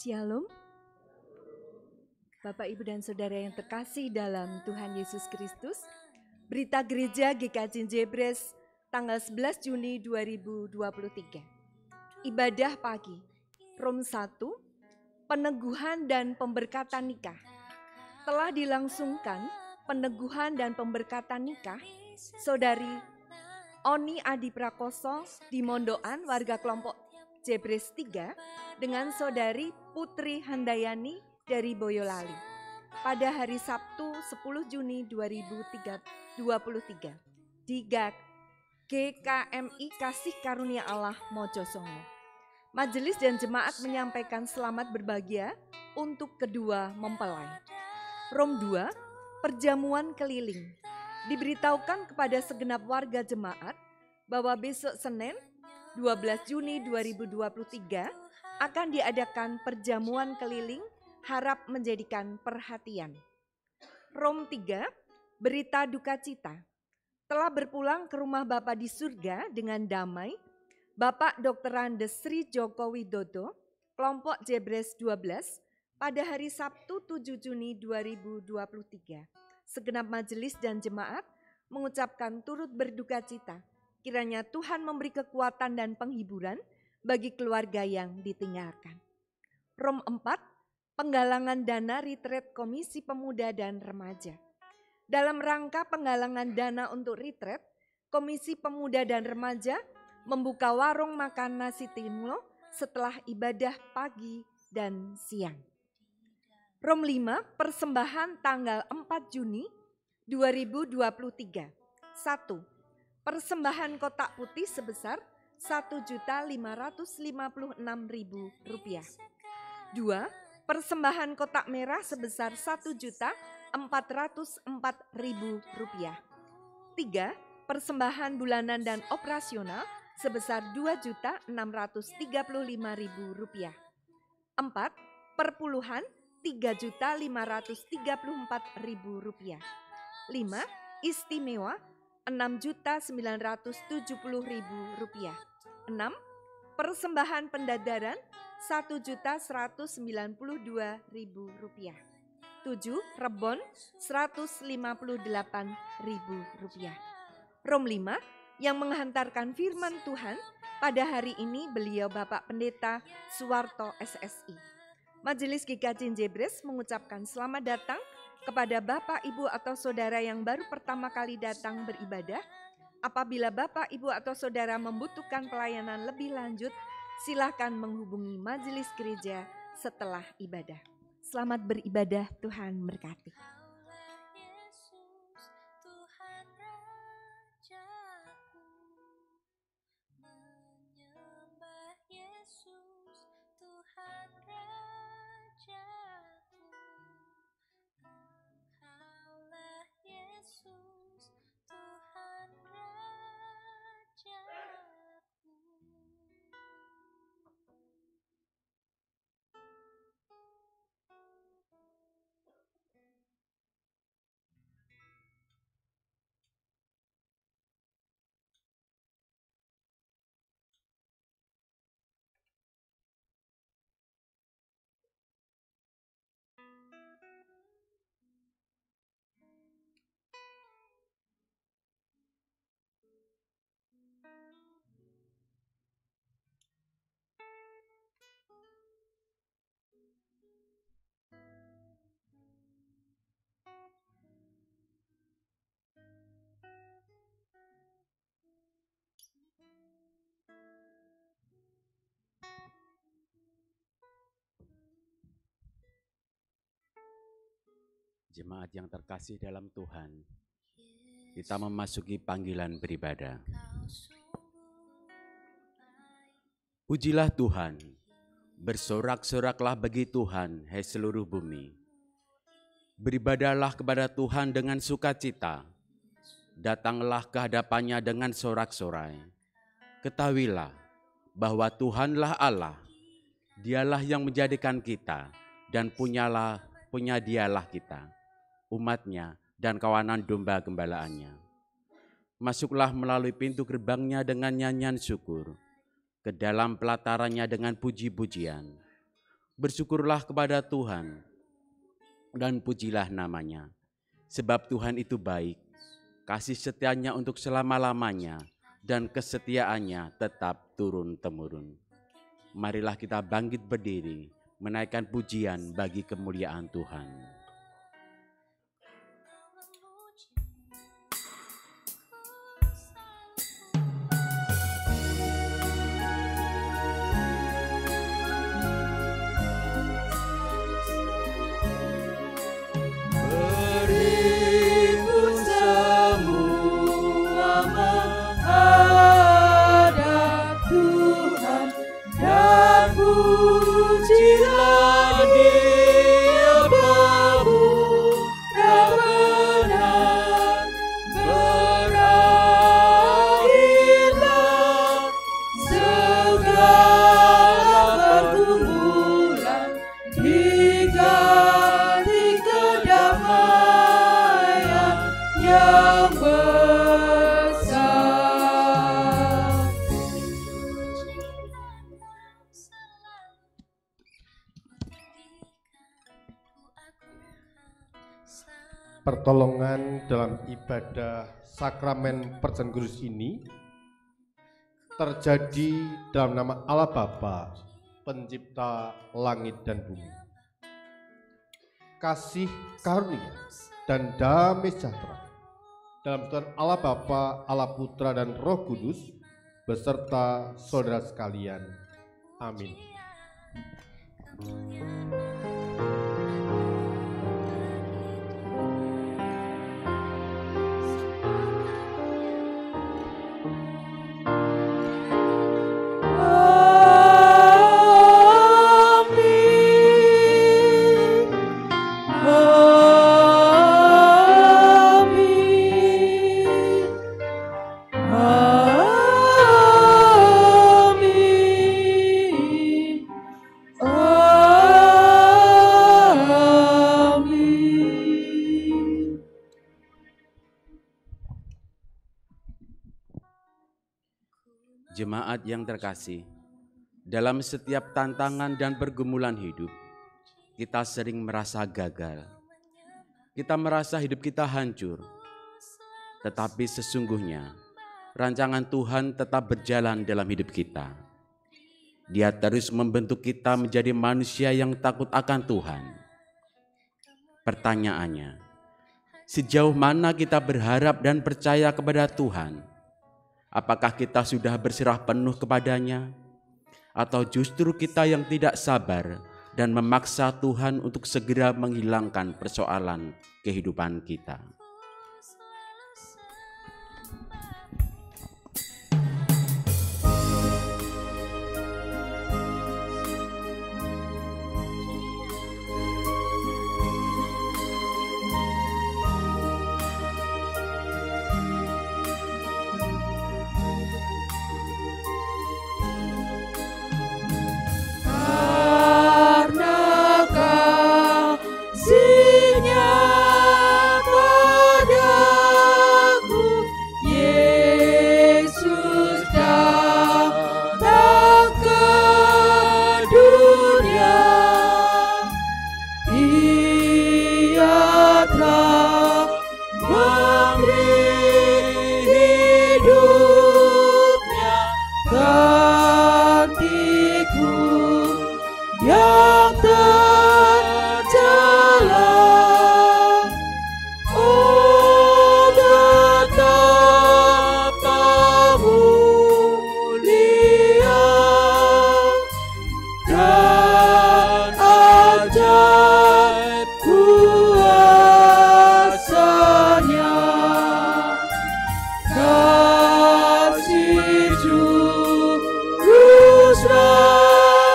Shalom, Bapak, Ibu, dan Saudara yang terkasih dalam Tuhan Yesus Kristus. Berita Gereja GKJ Jebres tanggal 11 Juni 2023. Ibadah pagi, Rom 1, peneguhan dan pemberkatan nikah. Telah dilangsungkan peneguhan dan pemberkatan nikah Saudari Oni Adi Prakoso di Mondoan, warga kelompok Jebres 3, dengan Saudari Putri Handayani dari Boyolali pada hari Sabtu 10 Juni 2023 di GKMI Kasih Karunia Allah Mojosongo. Majelis dan jemaat menyampaikan selamat berbahagia untuk kedua mempelai. Rom 2, perjamuan keliling. Diberitahukan kepada segenap warga jemaat bahwa besok Senin 12 Juni 2023 akan diadakan perjamuan keliling, harap menjadikan perhatian. Rom 3, berita duka cita. Telah berpulang ke rumah Bapa di surga dengan damai, Bapak Dr. Andes Sri Joko Widodo, kelompok Jebres 12, pada hari Sabtu 7 Juni 2023. Segenap majelis dan jemaat mengucapkan turut berduka cita. Kiranya Tuhan memberi kekuatan dan penghiburan bagi keluarga yang ditinggalkan. Rom 4, penggalangan dana retreat Komisi Pemuda dan Remaja. Dalam rangka penggalangan dana untuk retreat, Komisi Pemuda dan Remaja membuka warung makan nasi timlo setelah ibadah pagi dan siang. Rom 5, persembahan tanggal 4 Juni 2023. 1. Persembahan kotak putih sebesar Rp1.556.000. 2. Persembahan kotak merah sebesar Rp1.404.000. 3. Persembahan bulanan dan operasional sebesar Rp2.635.000. 4. Perpuluhan Rp3.534.000. 5. Istimewa Rp6.970.000. 6. Persembahan pendadaran Rp1.192.000. 7. Rebon Rp158.000. Rom 5, yang menghantarkan firman Tuhan pada hari ini beliau Bapak Pendeta Suwarto SSI. Majelis GKJ Jebres mengucapkan selamat datang kepada Bapak, Ibu, atau Saudara yang baru pertama kali datang beribadah. Apabila Bapak, Ibu, atau Saudara membutuhkan pelayanan lebih lanjut, silakan menghubungi majelis gereja setelah ibadah. Selamat beribadah, Tuhan berkati. Jemaat yang terkasih dalam Tuhan, kita memasuki panggilan beribadah. Pujilah Tuhan, bersorak-soraklah bagi Tuhan, hai seluruh bumi. Beribadahlah kepada Tuhan dengan sukacita, datanglah ke hadapannya dengan sorak-sorai. Ketahuilah bahwa Tuhanlah Allah, Dialah yang menjadikan kita dan punya Dialah kita, umatnya dan kawanan domba gembalaannya. Masuklah melalui pintu gerbangnya dengan nyanyian syukur, ke dalam pelatarannya dengan puji-pujian. Bersyukurlah kepada Tuhan dan pujilah namanya. Sebab Tuhan itu baik, kasih setianya untuk selama-lamanya, dan kesetiaannya tetap turun-temurun. Marilah kita bangkit berdiri, menaikkan pujian bagi kemuliaan Tuhan. Pertolongan dalam ibadah sakramen perjamuan kudus ini terjadi dalam nama Allah Bapa, pencipta langit dan bumi. Kasih karunia dan damai sejahtera dalam Tuhan Allah Bapa, Allah Putra dan Roh Kudus beserta saudara sekalian. Amin. Jemaat yang terkasih, dalam setiap tantangan dan pergumulan hidup, kita sering merasa gagal. Kita merasa hidup kita hancur. Tetapi sesungguhnya, rancangan Tuhan tetap berjalan dalam hidup kita. Dia terus membentuk kita menjadi manusia yang takut akan Tuhan. Pertanyaannya, sejauh mana kita berharap dan percaya kepada Tuhan? Apakah kita sudah berserah penuh kepadanya? Atau justru kita yang tidak sabar dan memaksa Tuhan untuk segera menghilangkan persoalan kehidupan kita? Kasih Juru Selamat.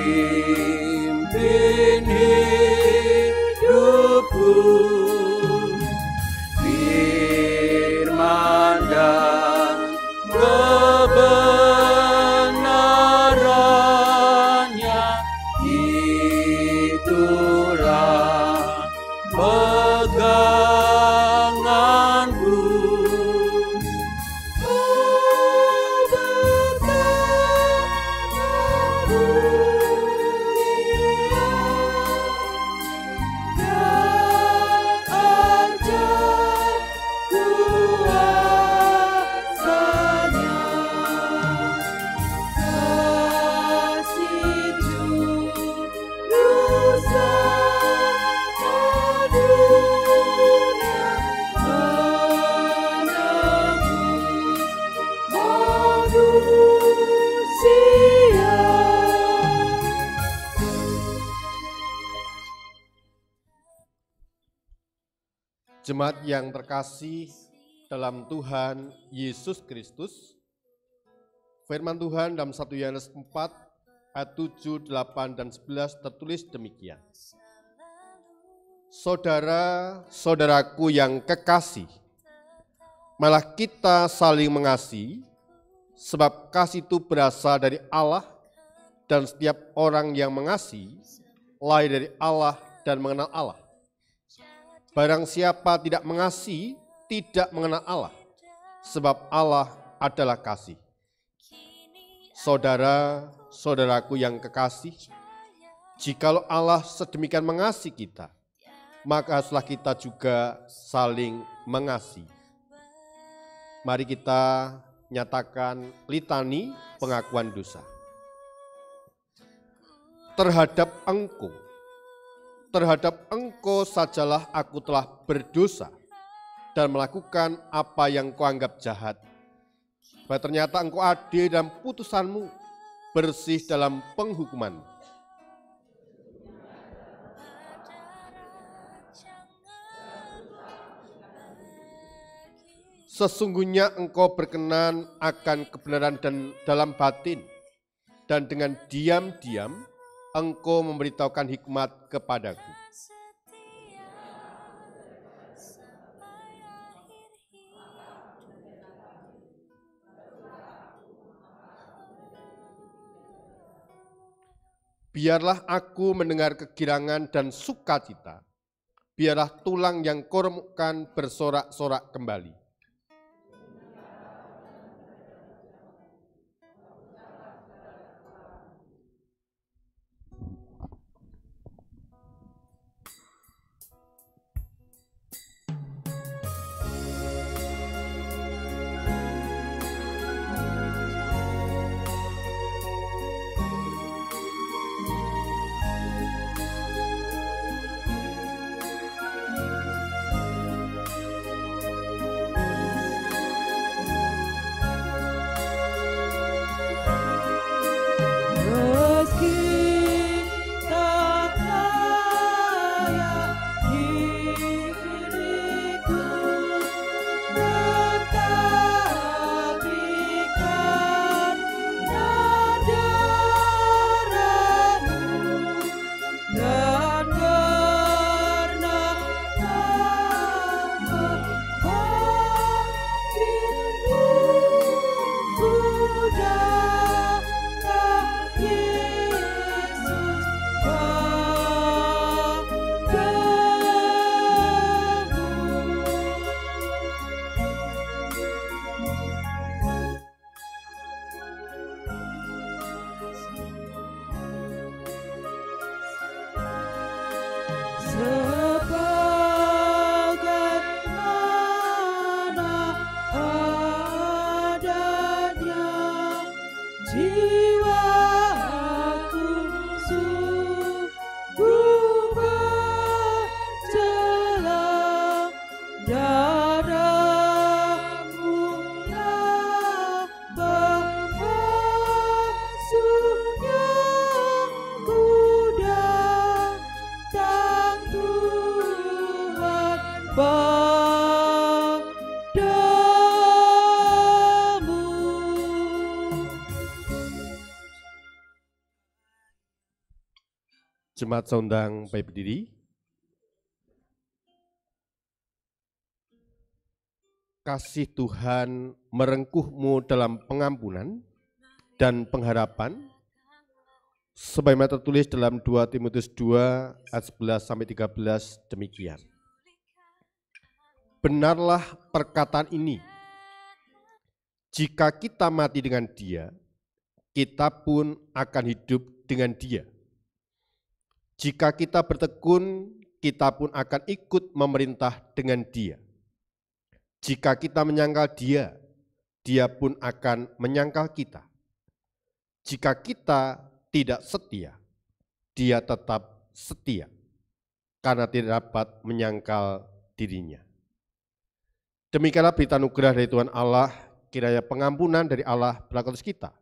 pimpin hidupku, firman dan kebenarannya, itulah peganganku. Jemaat yang terkasih dalam Tuhan Yesus Kristus, firman Tuhan dalam 1 Yohanes 4 ayat 7, 8, dan 11 tertulis demikian. Saudara-saudaraku yang kekasih, malah kita saling mengasihi, sebab kasih itu berasal dari Allah, dan setiap orang yang mengasihi lahir dari Allah dan mengenal Allah. Barang siapa tidak mengasihi, tidak mengenal Allah, sebab Allah adalah kasih. Saudara-saudaraku yang kekasih, jikalau Allah sedemikian mengasihi kita, maka haruslah kita juga saling mengasihi. Mari kita nyatakan litani pengakuan dosa. Terhadap engkau sajalah aku telah berdosa dan melakukan apa yang kau anggap jahat. Bahwa ternyata engkau adil dalam putusanmu, bersih dalam penghukuman. Sesungguhnya engkau berkenan akan kebenaran dan dalam batin, dan dengan diam-diam engkau memberitahukan hikmat kepadaku. Biarlah aku mendengar kegirangan dan sukacita, biarlah tulang yang kau remukkan bersorak-sorak kembali. Jemaat seundang baik berdiri. Kasih Tuhan merengkuhmu dalam pengampunan dan pengharapan, sebagaimana tertulis dalam 2 Timotius 2 ayat 11-13 demikian. Benarlah perkataan ini, jika kita mati dengan Dia, kita pun akan hidup dengan Dia. Jika kita bertekun, kita pun akan ikut memerintah dengan Dia. Jika kita menyangkal Dia, Dia pun akan menyangkal kita. Jika kita tidak setia, Dia tetap setia, karena tidak dapat menyangkal dirinya. Demikianlah berita anugerah dari Tuhan Allah, kiranya pengampunan dari Allah berlaku atas kita.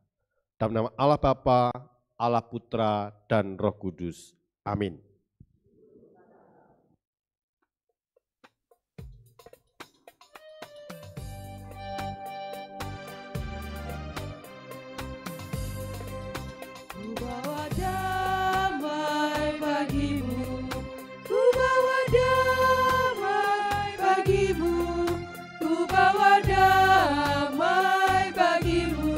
Dalam nama Allah Bapa, Allah Putra, dan Roh Kudus. Amin. Ku bawa damai bagimu, ku bawa damai bagimu, ku bawa damai bagimu,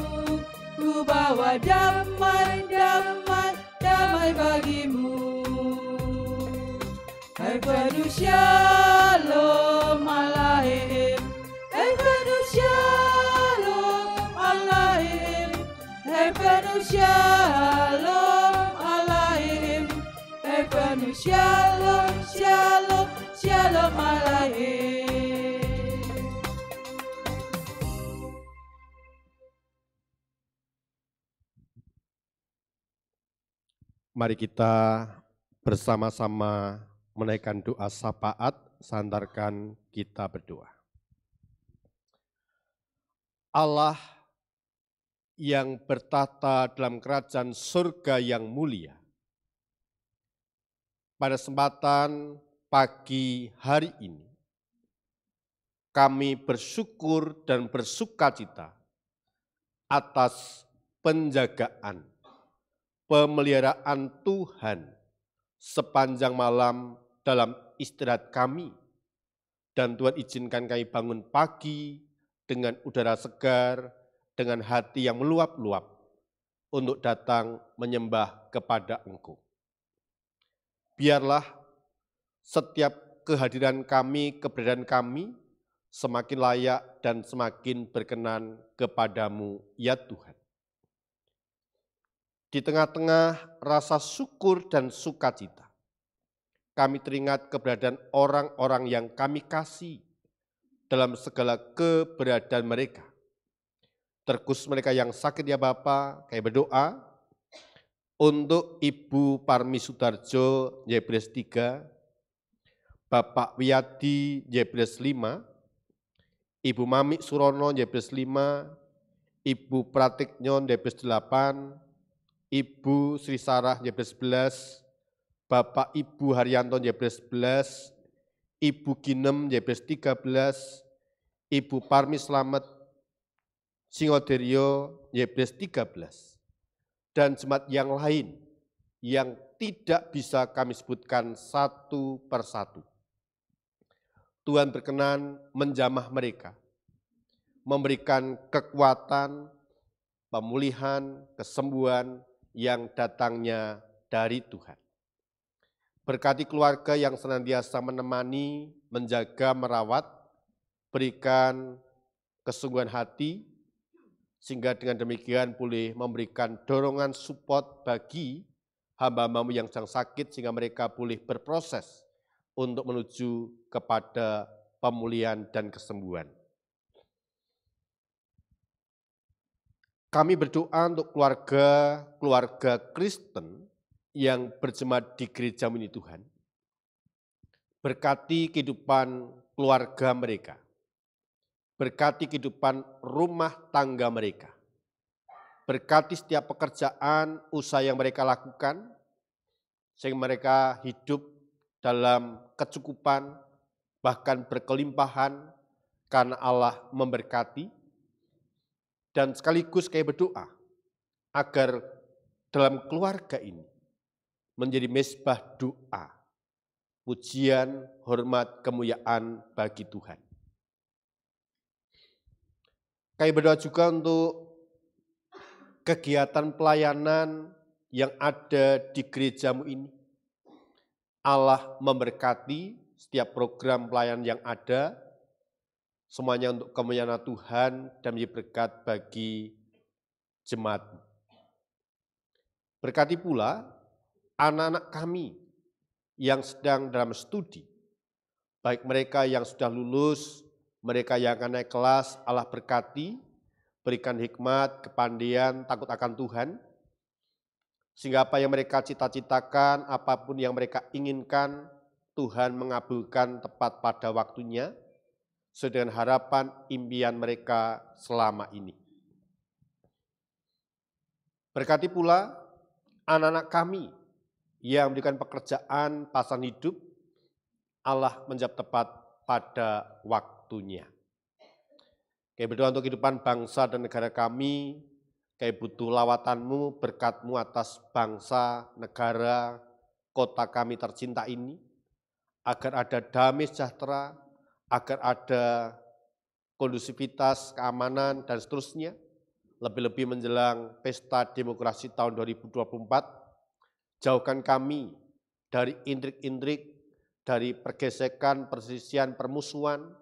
ku bawa damai, damai, damai bagimu. Hai penuh shalom alaihim, hai penuh shalom alaihim, hai penuh shalom alaihim, hai penuh shalom, shalom, shalom alaihim. Mari kita bersama-sama menaikkan doa syafaat, sandarkan kita berdoa. Allah yang bertata dalam kerajaan surga yang mulia, pada kesempatan pagi hari ini, kami bersyukur dan bersukacita atas penjagaan, pemeliharaan Tuhan sepanjang malam dalam istirahat kami, dan Tuhan izinkan kami bangun pagi dengan udara segar, dengan hati yang meluap-luap untuk datang menyembah kepada Engkau. Biarlah setiap kehadiran kami, keberadaan kami semakin layak dan semakin berkenan kepadamu, ya Tuhan. Di tengah-tengah rasa syukur dan sukacita, kami teringat keberadaan orang-orang yang kami kasih dalam segala keberadaan mereka. Terkhusus mereka yang sakit ya Bapa, kami berdoa untuk Ibu Parmi Sudarjo, Yebres 3, Bapak Wiyadi, Yebres 5, Ibu Mami Surono, Yebres 5, Ibu Pratiknyon, Yebres 8, Ibu Sri Sarah, Yebres 11, Bapak Ibu Haryanto, Yebres 11, Ibu Ginem, Yebres 13, Ibu Parmi Slamet, Singoderyo, Yebres 13, dan jemaat yang lain yang tidak bisa kami sebutkan satu persatu. Tuhan berkenan menjamah mereka, memberikan kekuatan, pemulihan, kesembuhan yang datangnya dari Tuhan. Berkati keluarga yang senantiasa menemani, menjaga, merawat, berikan kesungguhan hati, sehingga dengan demikian boleh memberikan dorongan support bagi hamba-hambamu yang sedang sakit, sehingga mereka boleh berproses untuk menuju kepada pemulihan dan kesembuhan. Kami berdoa untuk keluarga Kristen yang berjemaat di gereja ini Tuhan. Berkati kehidupan keluarga mereka. Berkati kehidupan rumah tangga mereka. Berkati setiap pekerjaan, usaha yang mereka lakukan, sehingga mereka hidup dalam kecukupan, bahkan berkelimpahan, karena Allah memberkati. Dan sekaligus kami berdoa agar dalam keluarga ini menjadi mezbah doa, pujian, hormat, kemuliaan bagi Tuhan. Kami berdoa juga untuk kegiatan pelayanan yang ada di gerejamu ini. Allah memberkati setiap program pelayanan yang ada, semuanya untuk kemuliaan Tuhan dan menjadi berkat bagi jemaat. Berkati pula anak-anak kami yang sedang dalam studi, baik mereka yang sudah lulus, mereka yang akan naik kelas, Allah berkati, berikan hikmat, kepandaian, takut akan Tuhan, sehingga apa yang mereka cita-citakan, apapun yang mereka inginkan, Tuhan mengabulkan tepat pada waktunya, sesuai dengan harapan impian mereka selama ini. Berkati pula anak-anak kami yang memberikan pekerjaan pasangan hidup, Allah menjawab tepat pada waktunya. Kami berdoa untuk kehidupan bangsa dan negara kami, kami butuh lawatan-Mu, berkat-Mu atas bangsa, negara, kota kami tercinta ini, agar ada damai sejahtera, agar ada kondusivitas, keamanan, dan seterusnya, lebih-lebih menjelang pesta demokrasi tahun 2024, jauhkan kami dari intrik-intrik, dari pergesekan, perselisihan, permusuhan,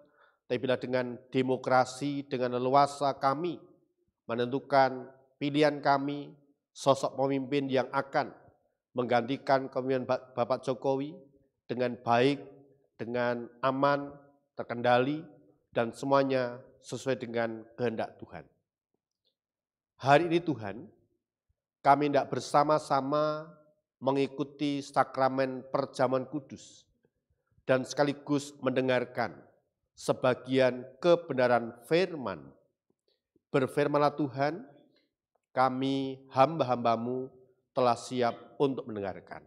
tapi bila dengan demokrasi, dengan leluasa kami menentukan pilihan kami, sosok pemimpin yang akan menggantikan kepemimpinan Bapak Jokowi dengan baik, dengan aman, terkendali, dan semuanya sesuai dengan kehendak Tuhan. Hari ini Tuhan, kami hendak bersama-sama mengikuti sakramen perjamuan kudus dan sekaligus mendengarkan sebagian kebenaran firman. Berfirmanlah Tuhan, kami hamba-hamba-Mu telah siap untuk mendengarkan.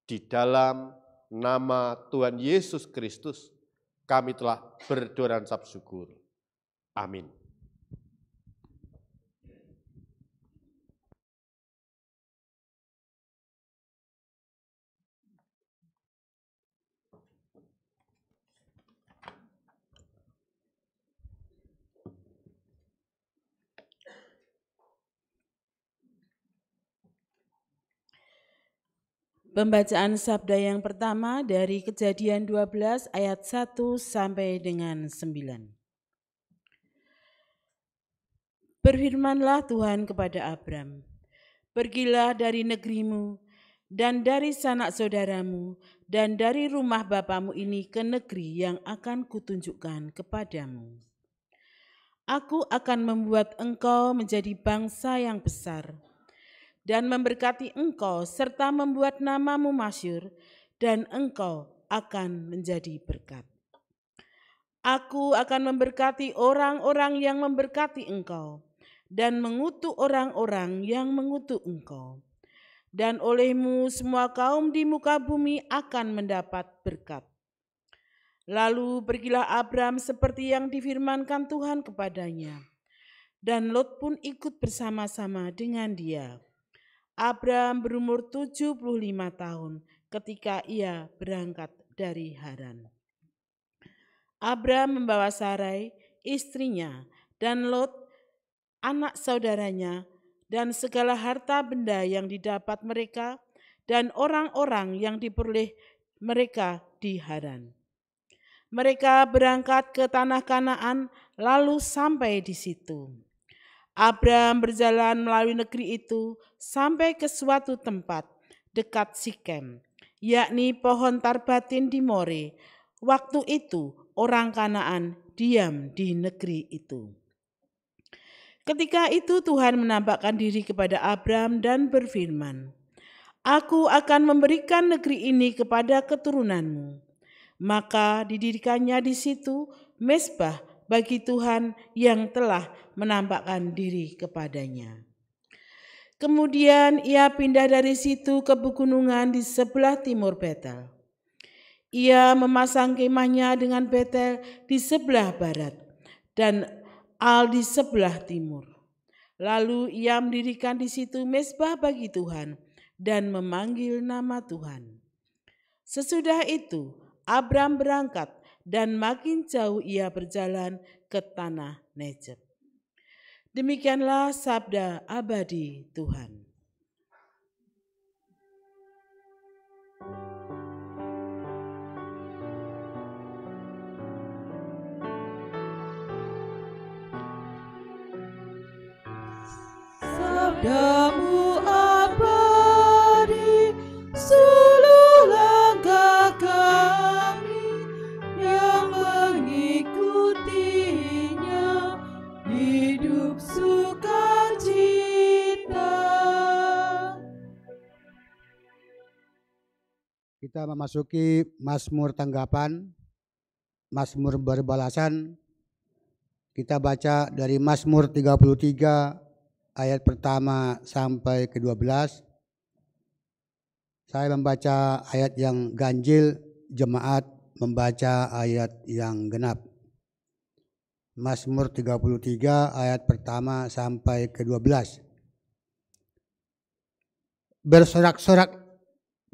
Di dalam nama Tuhan Yesus Kristus, kami telah berdoa dan ucap syukur. Amin. Pembacaan sabda yang pertama dari Kejadian 12 ayat 1 sampai dengan 9. Berfirmanlah Tuhan kepada Abram, pergilah dari negerimu dan dari sanak saudaramu dan dari rumah bapamu ini ke negeri yang akan kutunjukkan kepadamu. Aku akan membuat engkau menjadi bangsa yang besar, dan memberkati engkau serta membuat namamu masyhur, dan engkau akan menjadi berkat. Aku akan memberkati orang-orang yang memberkati engkau, dan mengutuk orang-orang yang mengutuk engkau. Dan olehmu semua kaum di muka bumi akan mendapat berkat. Lalu pergilah Abram seperti yang difirmankan Tuhan kepadanya, dan Lot pun ikut bersama-sama dengan dia. Abram berumur 75 tahun ketika ia berangkat dari Haran. Abram membawa Sarai, istrinya, dan Lot, anak saudaranya, dan segala harta benda yang didapat mereka, dan orang-orang yang diperoleh mereka di Haran. Mereka berangkat ke tanah Kanaan, lalu sampai di situ. Abram berjalan melalui negeri itu sampai ke suatu tempat dekat Sikem, yakni pohon tarbatin di More. Waktu itu orang Kanaan diam di negeri itu. Ketika itu Tuhan menampakkan diri kepada Abram dan berfirman, Aku akan memberikan negeri ini kepada keturunanmu. Maka didirikannya di situ mezbah bagi Tuhan yang telah menampakkan diri kepadanya. Kemudian ia pindah dari situ ke pegunungan di sebelah timur Betel. Ia memasang kemahnya dengan Betel di sebelah barat dan Al di sebelah timur. Lalu ia mendirikan di situ mezbah bagi Tuhan dan memanggil nama Tuhan. Sesudah itu, Abram berangkat dan makin jauh ia berjalan ke tanah Negeb. Demikianlah sabda abadi Tuhan. Sabdamu abadi, seluruh langkah kami yang mengikutinya hidup sukacita. Kita memasuki Mazmur tanggapan, Mazmur berbalasan. Kita baca dari Mazmur 33 ayat pertama sampai ke-12. Saya membaca ayat yang ganjil, jemaat membaca ayat yang genap. Mazmur 33 ayat pertama sampai ke-12.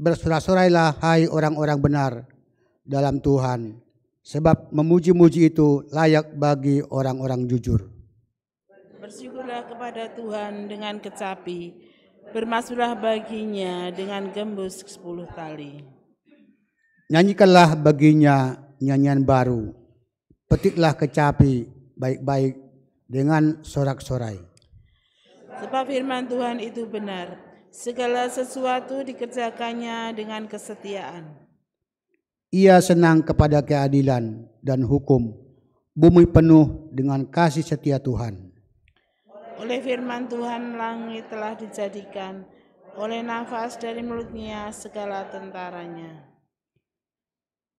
Bersorak-sorailah hai orang-orang benar dalam Tuhan, sebab memuji-muji itu layak bagi orang-orang jujur. Bersyukurlah kepada Tuhan dengan kecapi, bermasmurlah baginya dengan gembus 10 tali. Nyanyikanlah baginya nyanyian baru, petiklah kecapi baik-baik dengan sorak-sorai. Sebab firman Tuhan itu benar, segala sesuatu dikerjakannya dengan kesetiaan. Ia senang kepada keadilan dan hukum, bumi penuh dengan kasih setia Tuhan. Oleh firman Tuhan langit telah dijadikan, oleh nafas dari mulutnya segala tentaranya.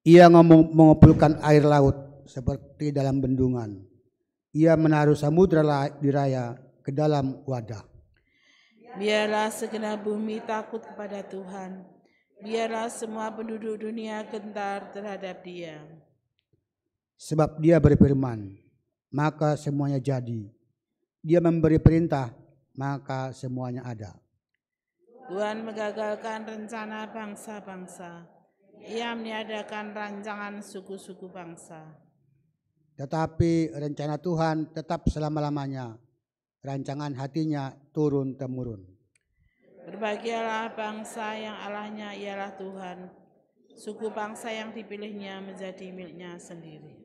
Ia mengumpulkan air laut seperti dalam bendungan. Ia menaruh samudra diraya ke dalam wadah. Biarlah segenap bumi takut kepada Tuhan. Biarlah semua penduduk dunia gentar terhadap Dia. Sebab Dia berfirman, maka semuanya jadi. Dia memberi perintah, maka semuanya ada. Tuhan mengagalkan rencana bangsa-bangsa. Ia meniadakan rancangan suku-suku bangsa. Tetapi rencana Tuhan tetap selama-lamanya. Rancangan hatinya turun-temurun. Berbahagialah bangsa yang Allahnya ialah Tuhan. Suku bangsa yang dipilihnya menjadi miliknya sendiri.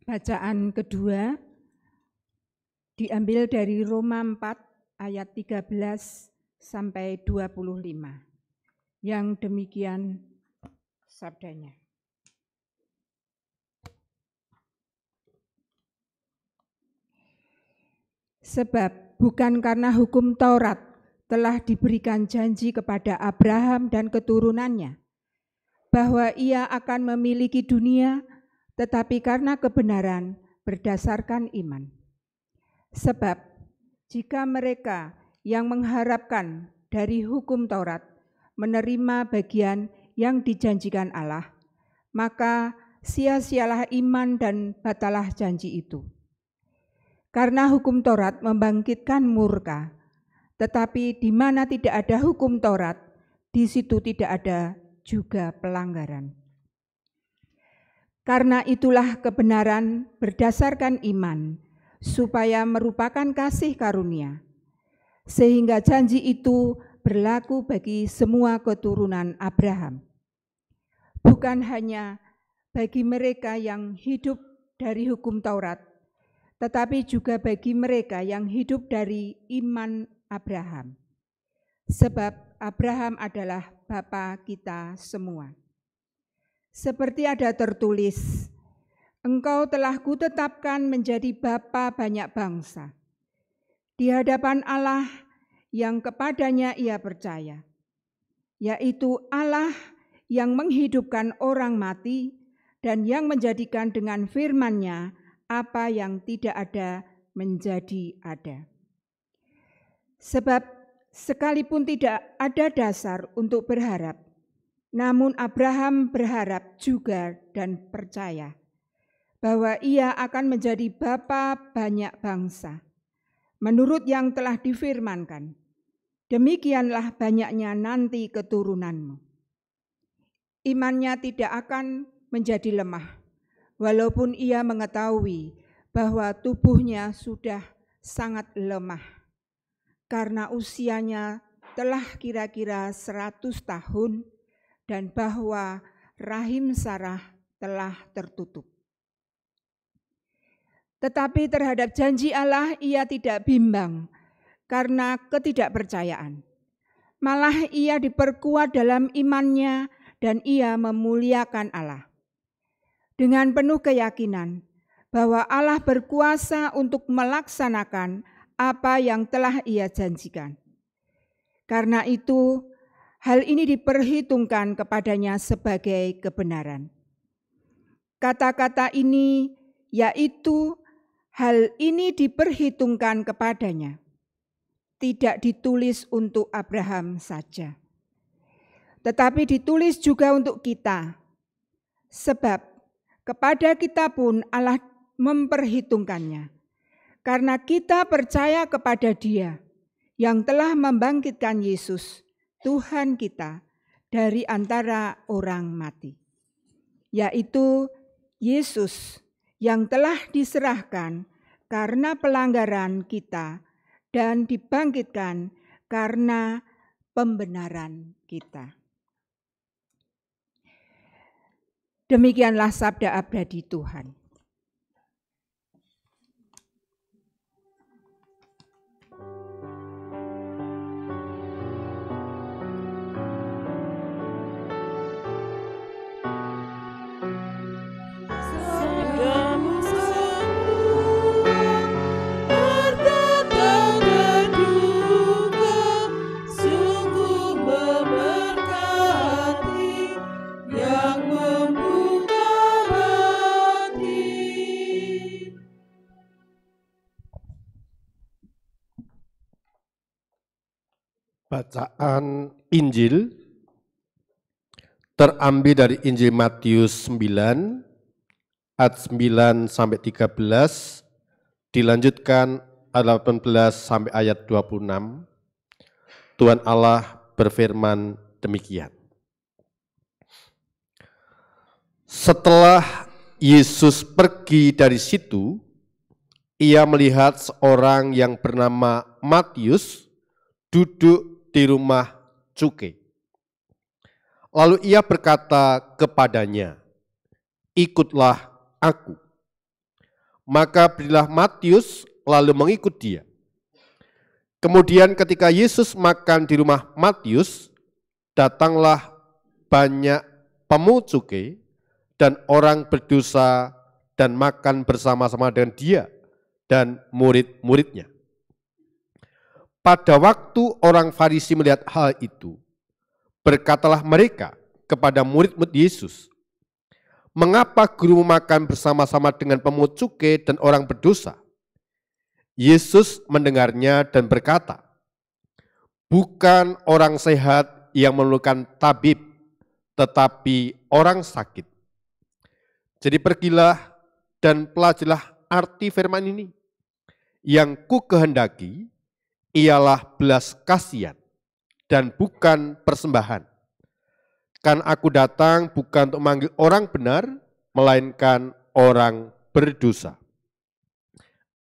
Bacaan kedua diambil dari Roma 4 ayat 13 sampai 25. Yang demikian sabdanya. Sebab bukan karena hukum Taurat telah diberikan janji kepada Abraham dan keturunannya bahwa ia akan memiliki dunia, tetapi karena kebenaran berdasarkan iman. Sebab jika mereka yang mengharapkan dari hukum Taurat menerima bagian yang dijanjikan Allah, maka sia-sialah iman dan batalah janji itu. Karena hukum Taurat membangkitkan murka, tetapi di mana tidak ada hukum Taurat, di situ tidak ada juga pelanggaran. Karena itulah kebenaran berdasarkan iman, supaya merupakan kasih karunia, sehingga janji itu berlaku bagi semua keturunan Abraham. Bukan hanya bagi mereka yang hidup dari hukum Taurat, tetapi juga bagi mereka yang hidup dari iman Abraham. Sebab Abraham adalah bapa kita semua. Seperti ada tertulis, engkau telah kutetapkan menjadi bapa banyak bangsa, di hadapan Allah yang kepadanya ia percaya, yaitu Allah yang menghidupkan orang mati dan yang menjadikan dengan firman-Nya apa yang tidak ada menjadi ada. Sebab sekalipun tidak ada dasar untuk berharap, namun Abraham berharap juga dan percaya, bahwa ia akan menjadi bapa banyak bangsa. Menurut yang telah difirmankan, demikianlah banyaknya nanti keturunanmu. Imannya tidak akan menjadi lemah, walaupun ia mengetahui bahwa tubuhnya sudah sangat lemah, karena usianya telah kira-kira 100 tahun dan bahwa rahim Sarah telah tertutup. Tetapi terhadap janji Allah ia tidak bimbang karena ketidakpercayaan. Malah ia diperkuat dalam imannya dan ia memuliakan Allah. Dengan penuh keyakinan bahwa Allah berkuasa untuk melaksanakan apa yang telah ia janjikan. Karena itu, hal ini diperhitungkan kepadanya sebagai kebenaran. Kata-kata ini yaitu hal ini diperhitungkan kepadanya, tidak ditulis untuk Abraham saja, tetapi ditulis juga untuk kita. Sebab kepada kita pun Allah memperhitungkannya, karena kita percaya kepada Dia yang telah membangkitkan Yesus, Tuhan kita, dari antara orang mati, yaitu Yesus yang telah diserahkan karena pelanggaran kita dan dibangkitkan karena pembenaran kita. Demikianlah sabda abadi Tuhan. Bacaan Injil terambil dari Injil Matius 9 ayat 9 sampai 13, dilanjutkan ayat 18 sampai ayat 26. Tuhan Allah berfirman demikian. Setelah Yesus pergi dari situ, ia melihat seorang yang bernama Matius duduk di rumah cukai. Lalu ia berkata kepadanya, "Ikutlah aku." Maka berilah Matius lalu mengikut dia. Kemudian ketika Yesus makan di rumah Matius, datanglah banyak pemungut cukai dan orang berdosa dan makan bersama-sama dengan dia dan murid-muridnya. Pada waktu orang Farisi melihat hal itu, berkatalah mereka kepada murid-murid Yesus, "Mengapa guru makan bersama-sama dengan pemungut cukai dan orang berdosa?" Yesus mendengarnya dan berkata, "Bukan orang sehat yang memerlukan tabib, tetapi orang sakit. Jadi pergilah dan pelajarilah arti firman ini. Yang ku kehendaki ialah belas kasihan dan bukan persembahan. Kan aku datang bukan untuk memanggil orang benar, melainkan orang berdosa."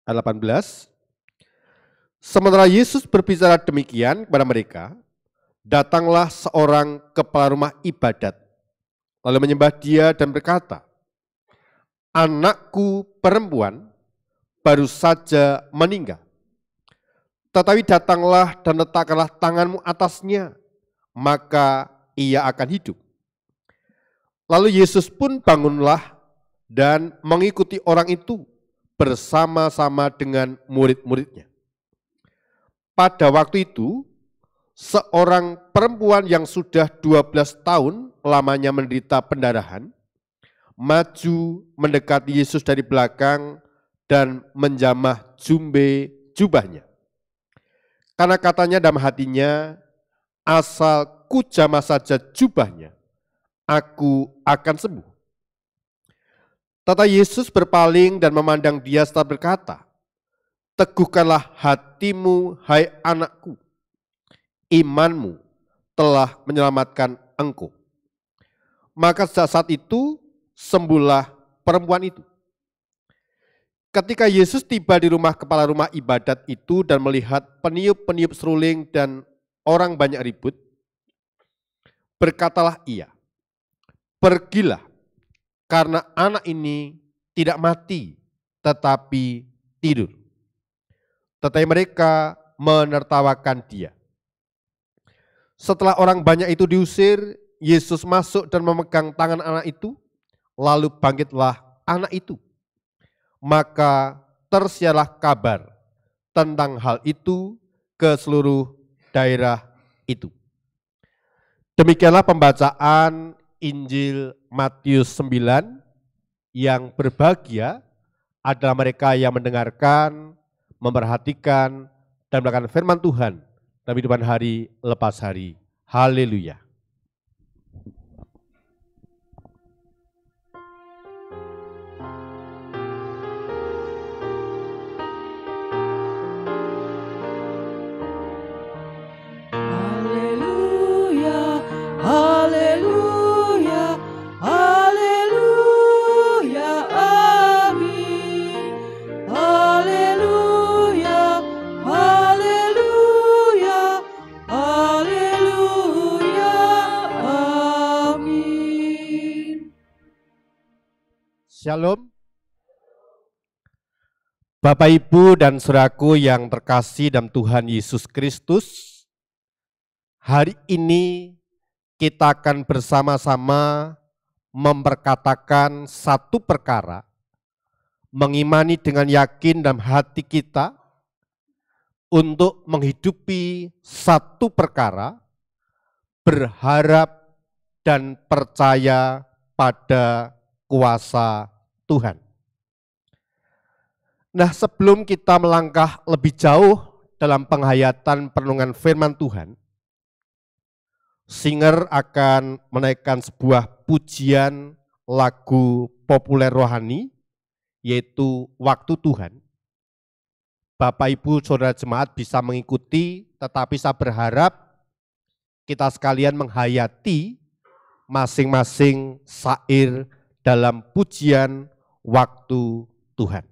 Ayat 18. Sementara Yesus berbicara demikian kepada mereka, datanglah seorang kepala rumah ibadat, lalu menyembah dia dan berkata, "Anakku perempuan baru saja meninggal. Tetapi datanglah dan letakkanlah tanganmu atasnya, maka ia akan hidup." Lalu Yesus pun bangunlah dan mengikuti orang itu bersama-sama dengan murid-muridnya. Pada waktu itu, seorang perempuan yang sudah 12 tahun lamanya menderita pendarahan, maju mendekati Yesus dari belakang dan menjamah jubahnya. Karena katanya dalam hatinya, "Asal ku jamah saja jubahnya, aku akan sembuh." Tata Yesus berpaling dan memandang dia serta berkata, "Teguhkanlah hatimu, hai anakku. Imanmu telah menyelamatkan engkau." Maka sejak saat itu sembuhlah perempuan itu. Ketika Yesus tiba di rumah kepala rumah ibadat itu dan melihat peniup-peniup seruling dan orang banyak ribut, berkatalah ia, "Pergilah, karena anak ini tidak mati, tetapi tidur." Tetapi mereka menertawakan dia. Setelah orang banyak itu diusir, Yesus masuk dan memegang tangan anak itu, lalu bangkitlah anak itu. Maka tersiarlah kabar tentang hal itu ke seluruh daerah itu. Demikianlah pembacaan Injil Matius 9. Yang berbahagia adalah mereka yang mendengarkan, memperhatikan, dan melakukan firman Tuhan dalam kehidupan hari lepas hari. Haleluya. Haleluya, haleluya, amin. Haleluya, haleluya, haleluya, amin. Shalom. Bapak, Ibu, dan saudaraku yang terkasih dalam Tuhan Yesus Kristus, hari ini kita akan bersama-sama memperkatakan satu perkara, mengimani dengan yakin dalam hati kita untuk menghidupi satu perkara, berharap dan percaya pada kuasa Tuhan. Nah, sebelum kita melangkah lebih jauh dalam penghayatan perenungan firman Tuhan, singer akan menaikkan sebuah pujian lagu populer rohani, yaitu Waktu Tuhan. Bapak, Ibu, saudara jemaat bisa mengikuti, tetapi saya berharap kita sekalian menghayati masing-masing syair dalam pujian Waktu Tuhan.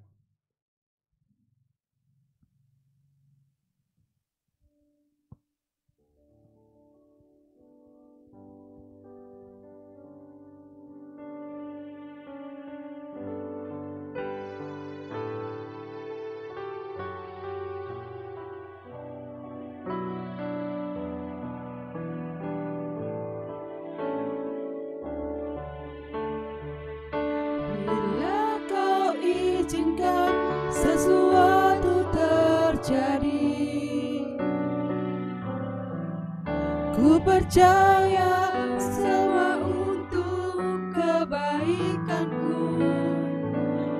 Bila kau izinkan sesuatu terjadi, ku percaya semua untuk kebaikanku.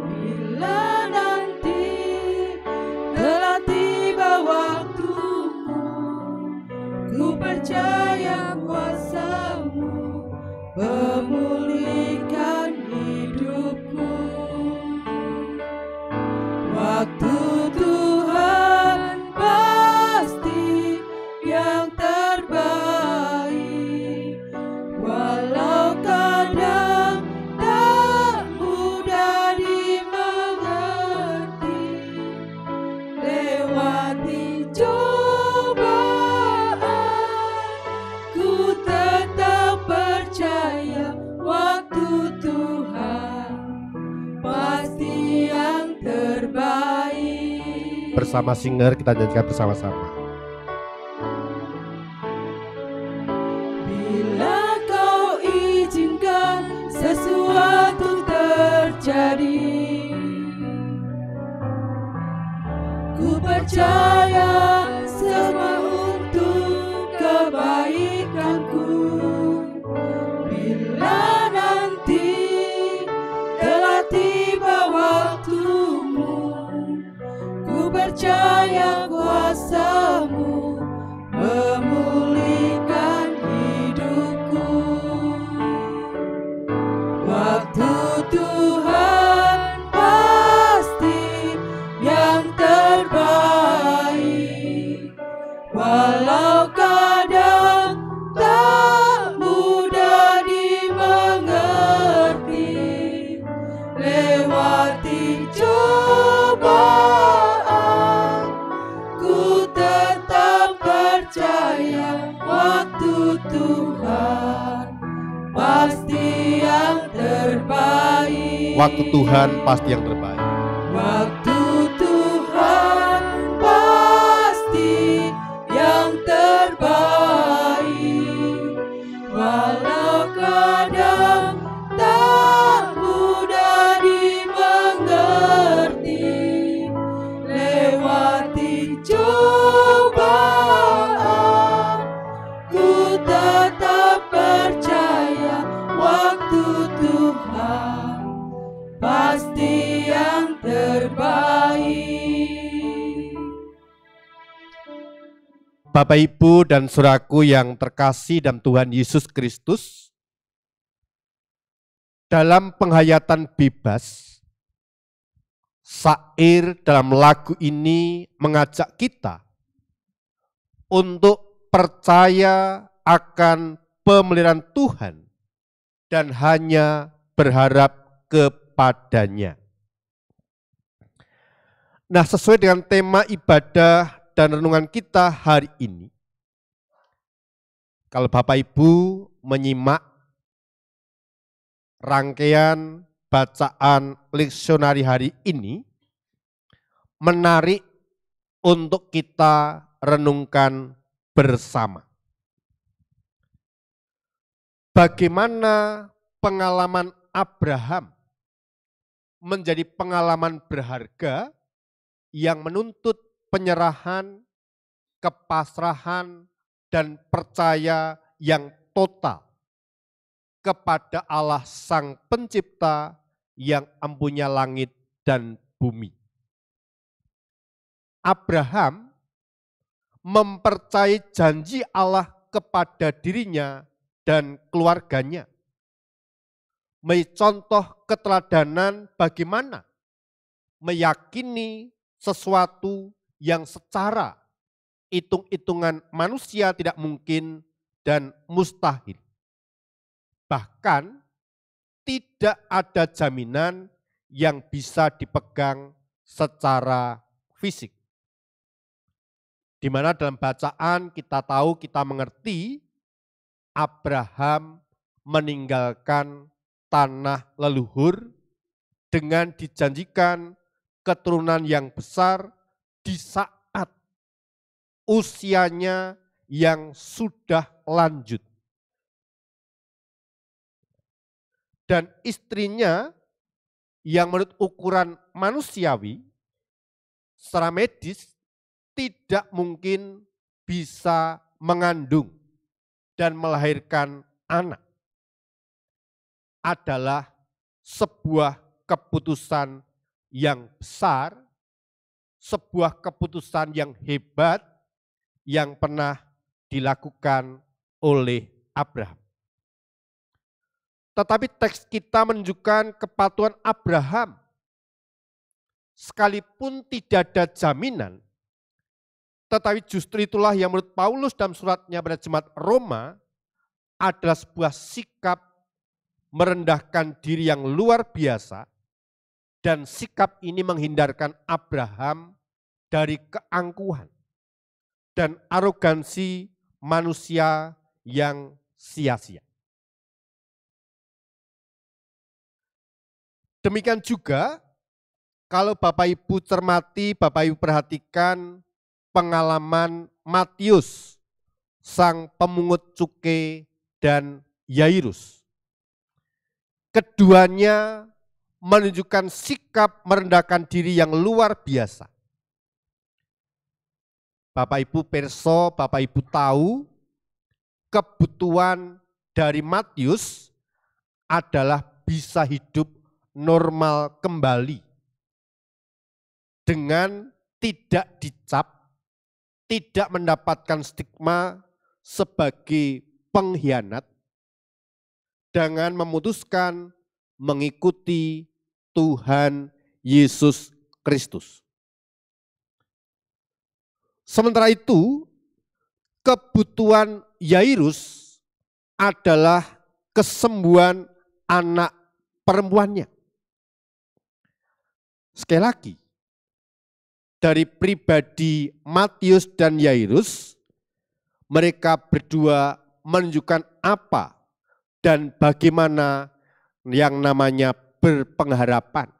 Bila nanti telah tiba waktumu, ku percaya kuasa-Mu memulihkan hidupku. Waktu Tuhan pasti yang terbaik, walau kadang tak mudah dimengerti. Lewati cobaan, ku tetap percaya waktu Tuhan pasti yang terbaik. Bersama singer kita nyanyikan bersama-sama. Bila kau izinkan sesuatu terjadi, ku percaya semua untuk kebaikanku. Bila nanti telah tiba waktumu, ku percaya kuasa-Mu memulihkan hidupku. Waktu Tuhan Waktu Tuhan pasti yang terbaik. Waktu Tuhan pasti yang terbaik, walau kadang tak mudah dimengerti. Lewati cobaan, ku tetap percaya waktu Tuhan pasti yang terbaik. Bapak, Ibu, dan saudaraku yang terkasih dalam Tuhan Yesus Kristus, dalam penghayatan bebas, syair dalam lagu ini mengajak kita untuk percaya akan pemeliharaan Tuhan dan hanya berharap kepadanya. Nah, sesuai dengan tema ibadah dan renungan kita hari ini, kalau Bapak Ibu menyimak rangkaian bacaan leksionari hari ini, menarik untuk kita renungkan bersama. Bagaimana pengalaman Abraham menjadi pengalaman berharga yang menuntut penyerahan, kepasrahan, dan percaya yang total kepada Allah Sang Pencipta yang empunya langit dan bumi. Abraham mempercayai janji Allah kepada dirinya dan keluarganya. Mencontoh keteladanan bagaimana meyakini sesuatu yang secara hitung-hitungan manusia tidak mungkin dan mustahil. Bahkan tidak ada jaminan yang bisa dipegang secara fisik. Di mana dalam bacaan kita tahu, kita mengerti Abraham meninggalkan tanah leluhur dengan dijanjikan keturunan yang besar di saat usianya yang sudah lanjut. Dan istrinya yang menurut ukuran manusiawi secara medis tidak mungkin bisa mengandung dan melahirkan anak, adalah sebuah keputusan yang besar, sebuah keputusan yang hebat yang pernah dilakukan oleh Abraham. Tetapi teks kita menunjukkan kepatuhan Abraham. Sekalipun tidak ada jaminan, tetapi justru itulah yang menurut Paulus dalam suratnya pada jemaat Roma adalah sebuah sikap merendahkan diri yang luar biasa, dan sikap ini menghindarkan Abraham dari keangkuhan dan arogansi manusia yang sia-sia. Demikian juga kalau Bapak Ibu cermati, Bapak Ibu perhatikan pengalaman Matius, sang pemungut cukai, dan Yairus. Keduanya menunjukkan sikap merendahkan diri yang luar biasa. Bapak Ibu perso, Bapak Ibu tahu kebutuhan dari Matius adalah bisa hidup normal kembali dengan tidak dicap, tidak mendapatkan stigma sebagai pengkhianat, dengan memutuskan mengikuti Tuhan Yesus Kristus. Sementara itu, kebutuhan Yairus adalah kesembuhan anak perempuannya. Sekali lagi, dari pribadi Matius dan Yairus, mereka berdua menunjukkan apa dan bagaimana yang namanya berpengharapan,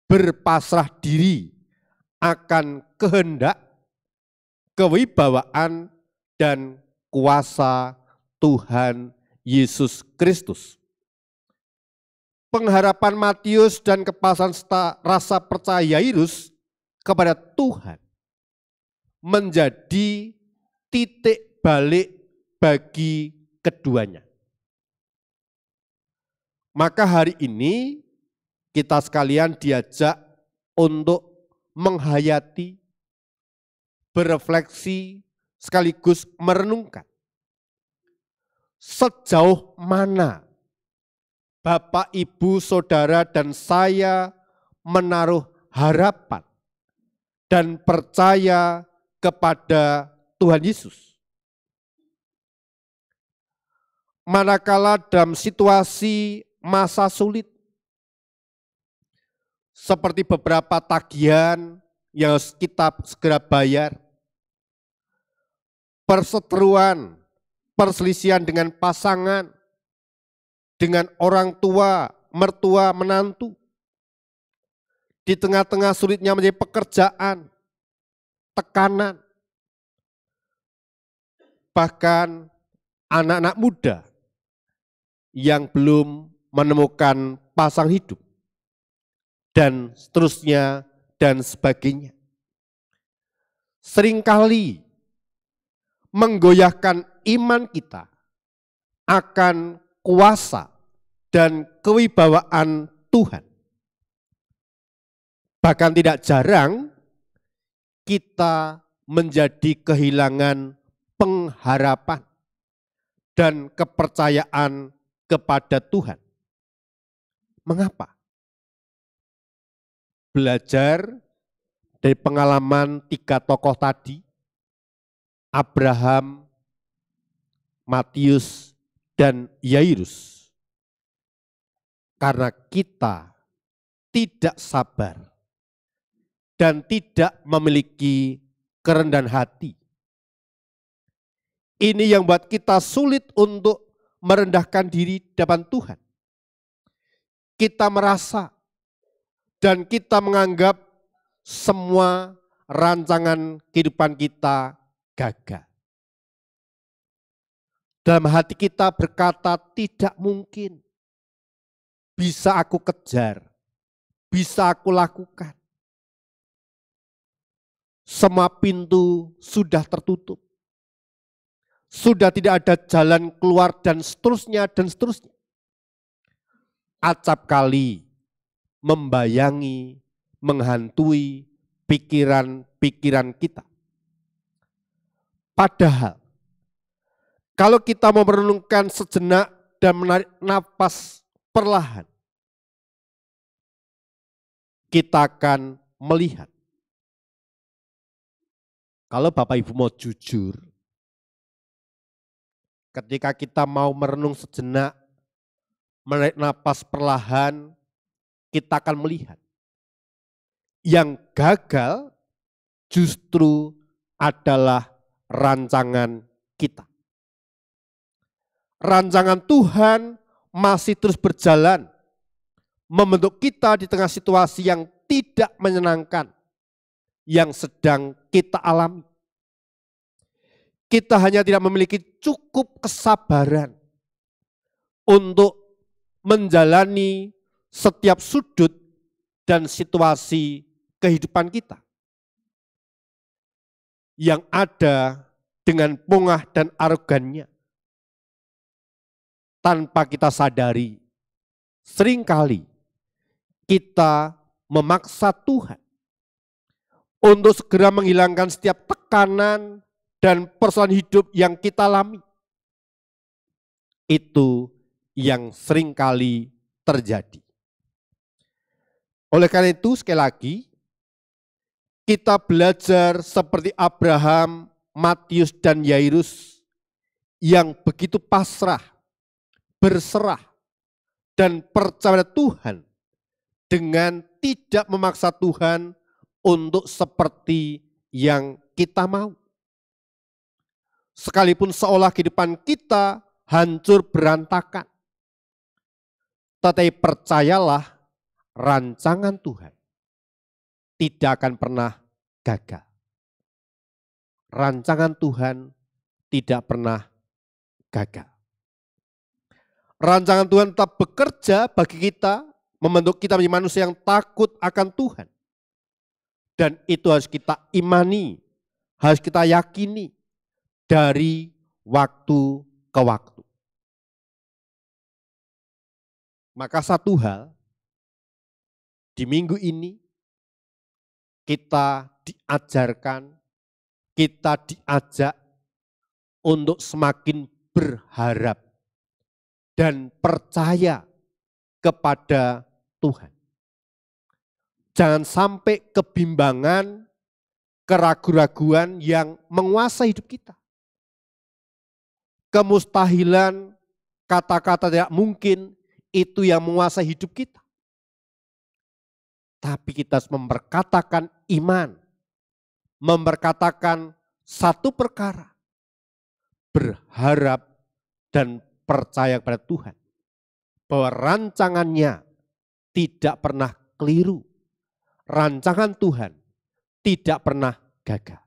berpasrah diri akan kehendak, kewibawaan, dan kuasa Tuhan Yesus Kristus. Pengharapan Matius dan kepasan rasa percaya Yairus kepada Tuhan menjadi titik balik bagi keduanya. Maka hari ini kita sekalian diajak untuk menghayati, berefleksi, sekaligus merenungkan sejauh mana Bapak, Ibu, Saudara, dan saya menaruh harapan dan percaya kepada Tuhan Yesus. Manakala dalam situasi masa sulit, seperti beberapa tagihan yang harus kita segera bayar, perseteruan, perselisihan dengan pasangan, dengan orang tua, mertua, menantu, di tengah-tengah sulitnya menjadi pekerjaan, tekanan, bahkan anak-anak muda yang belum menemukan pasang hidup, dan seterusnya dan sebagainya. Seringkali menggoyahkan iman kita akan kuasa dan kewibawaan Tuhan. Bahkan tidak jarang kita menjadi kehilangan pengharapan dan kepercayaan kepada Tuhan. Mengapa? Belajar dari pengalaman 3 tokoh tadi, Abraham, Matius, dan Yairus. Karena kita tidak sabar dan tidak memiliki kerendahan hati. Ini yang buat kita sulit untuk merendahkan diri di depan Tuhan. Kita merasa dan kita menganggap semua rancangan kehidupan kita gagal. Dalam hati kita berkata, tidak mungkin bisa aku kejar, bisa aku lakukan. Semua pintu sudah tertutup. Sudah tidak ada jalan keluar dan seterusnya dan seterusnya. Acap kali membayangi, menghantui pikiran-pikiran kita. Padahal kalau kita mau merenungkan sejenak dan menarik napas perlahan, kita akan melihat. Kalau Bapak Ibu mau jujur, ketika kita mau merenung sejenak, menarik napas perlahan, kita akan melihat. Yang gagal justru adalah rancangan kita. Rancangan Tuhan masih terus berjalan, membentuk kita di tengah situasi yang tidak menyenangkan, yang sedang kita alami. Kita hanya tidak memiliki cukup kesabaran untuk menjalani setiap sudut dan situasi kehidupan kita. Yang ada dengan pongah dan arogannya. Tanpa kita sadari, seringkali kita memaksa Tuhan untuk segera menghilangkan setiap tekanan dan persoalan hidup yang kita alami. Itu yang seringkali terjadi. Oleh karena itu, sekali lagi, kita belajar seperti Abraham, Matius, dan Yairus yang begitu pasrah, berserah, dan percaya Tuhan dengan tidak memaksa Tuhan untuk seperti yang kita mau. Sekalipun seolah kehidupan kita hancur berantakan. Tetapi percayalah, rancangan Tuhan tidak akan pernah gagal. Rancangan Tuhan tidak pernah gagal. Rancangan Tuhan tetap bekerja bagi kita, membentuk kita menjadi manusia yang takut akan Tuhan. Dan itu harus kita imani, harus kita yakini dari waktu ke waktu. Maka satu hal, di minggu ini kita diajarkan, kita diajak untuk semakin berharap dan percaya kepada Tuhan. Jangan sampai kebimbangan, keraguan-raguan yang menguasai hidup kita. Kemustahilan, kata-kata tidak mungkin, itu yang menguasai hidup kita. Tapi kita harus memperkatakan iman, memperkatakan satu perkara, berharap dan percaya kepada Tuhan, bahwa rancangannya tidak pernah keliru. Rancangan Tuhan tidak pernah gagal.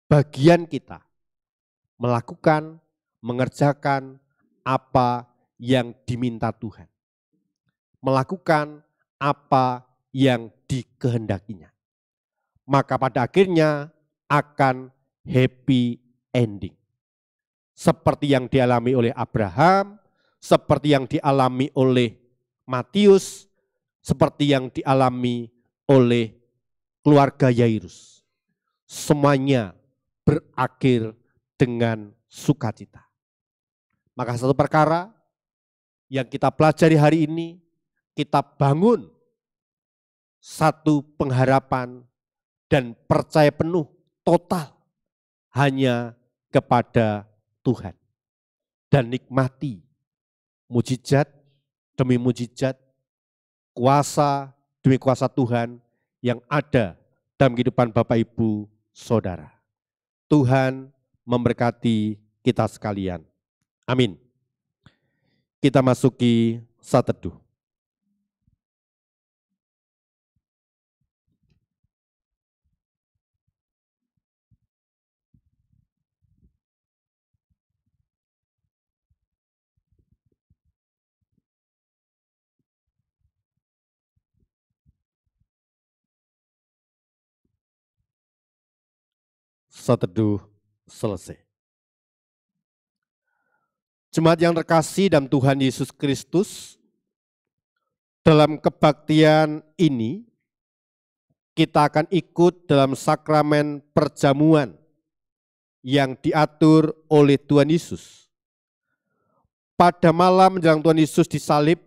Bagian kita melakukan, mengerjakan apa yang diminta Tuhan. Melakukan apa yang dikehendakinya. Maka pada akhirnya akan happy ending. Seperti yang dialami oleh Abraham, seperti yang dialami oleh Matius, seperti yang dialami oleh keluarga Yairus. Semuanya berakhir dengan sukacita. Maka satu perkara yang kita pelajari hari ini, kita bangun satu pengharapan dan percaya penuh total hanya kepada Tuhan. Dan nikmati mujizat demi mujizat, kuasa demi kuasa Tuhan yang ada dalam kehidupan Bapak Ibu Saudara. Tuhan memberkati kita sekalian. Amin. Kita masuki saat teduh. Saat teduh selesai. Jemaat yang terkasih dalam Tuhan Yesus Kristus, dalam kebaktian ini kita akan ikut dalam sakramen perjamuan yang diatur oleh Tuhan Yesus. Pada malam menjelang Tuhan Yesus disalib,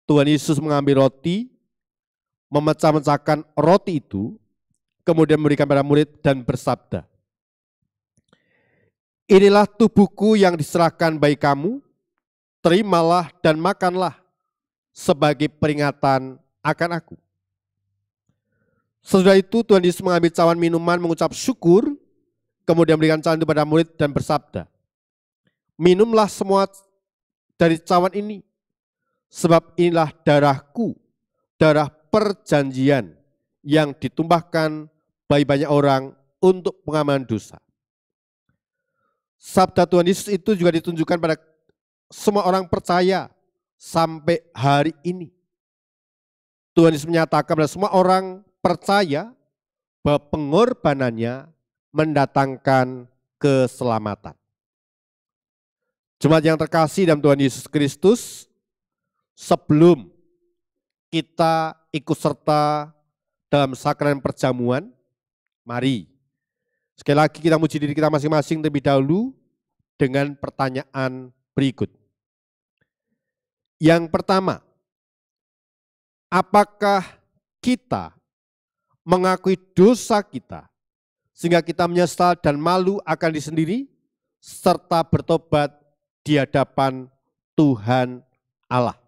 Tuhan Yesus mengambil roti, memecah-mecahkan roti itu, kemudian memberikan pada murid dan bersabda, "Inilah tubuhku yang diserahkan bagi kamu, terimalah dan makanlah sebagai peringatan akan aku." Sesudah itu Tuhan Yesus mengambil cawan minuman, mengucap syukur, kemudian memberikan cawan itu pada murid dan bersabda, "Minumlah semua dari cawan ini, sebab inilah darahku, darah perjanjian yang ditumpahkan bagi banyak orang untuk pengampunan dosa." Sabda Tuhan Yesus itu juga ditunjukkan pada semua orang percaya sampai hari ini. Tuhan Yesus menyatakan pada semua orang percaya bahwa pengorbanannya mendatangkan keselamatan. Jemaat yang terkasih dalam Tuhan Yesus Kristus, sebelum kita ikut serta dalam sakramen perjamuan, mari sekali lagi kita muji diri kita masing-masing terlebih dahulu dengan pertanyaan berikut. Yang pertama, apakah kita mengakui dosa kita sehingga kita menyesal dan malu akan diri sendiri serta bertobat di hadapan Tuhan Allah?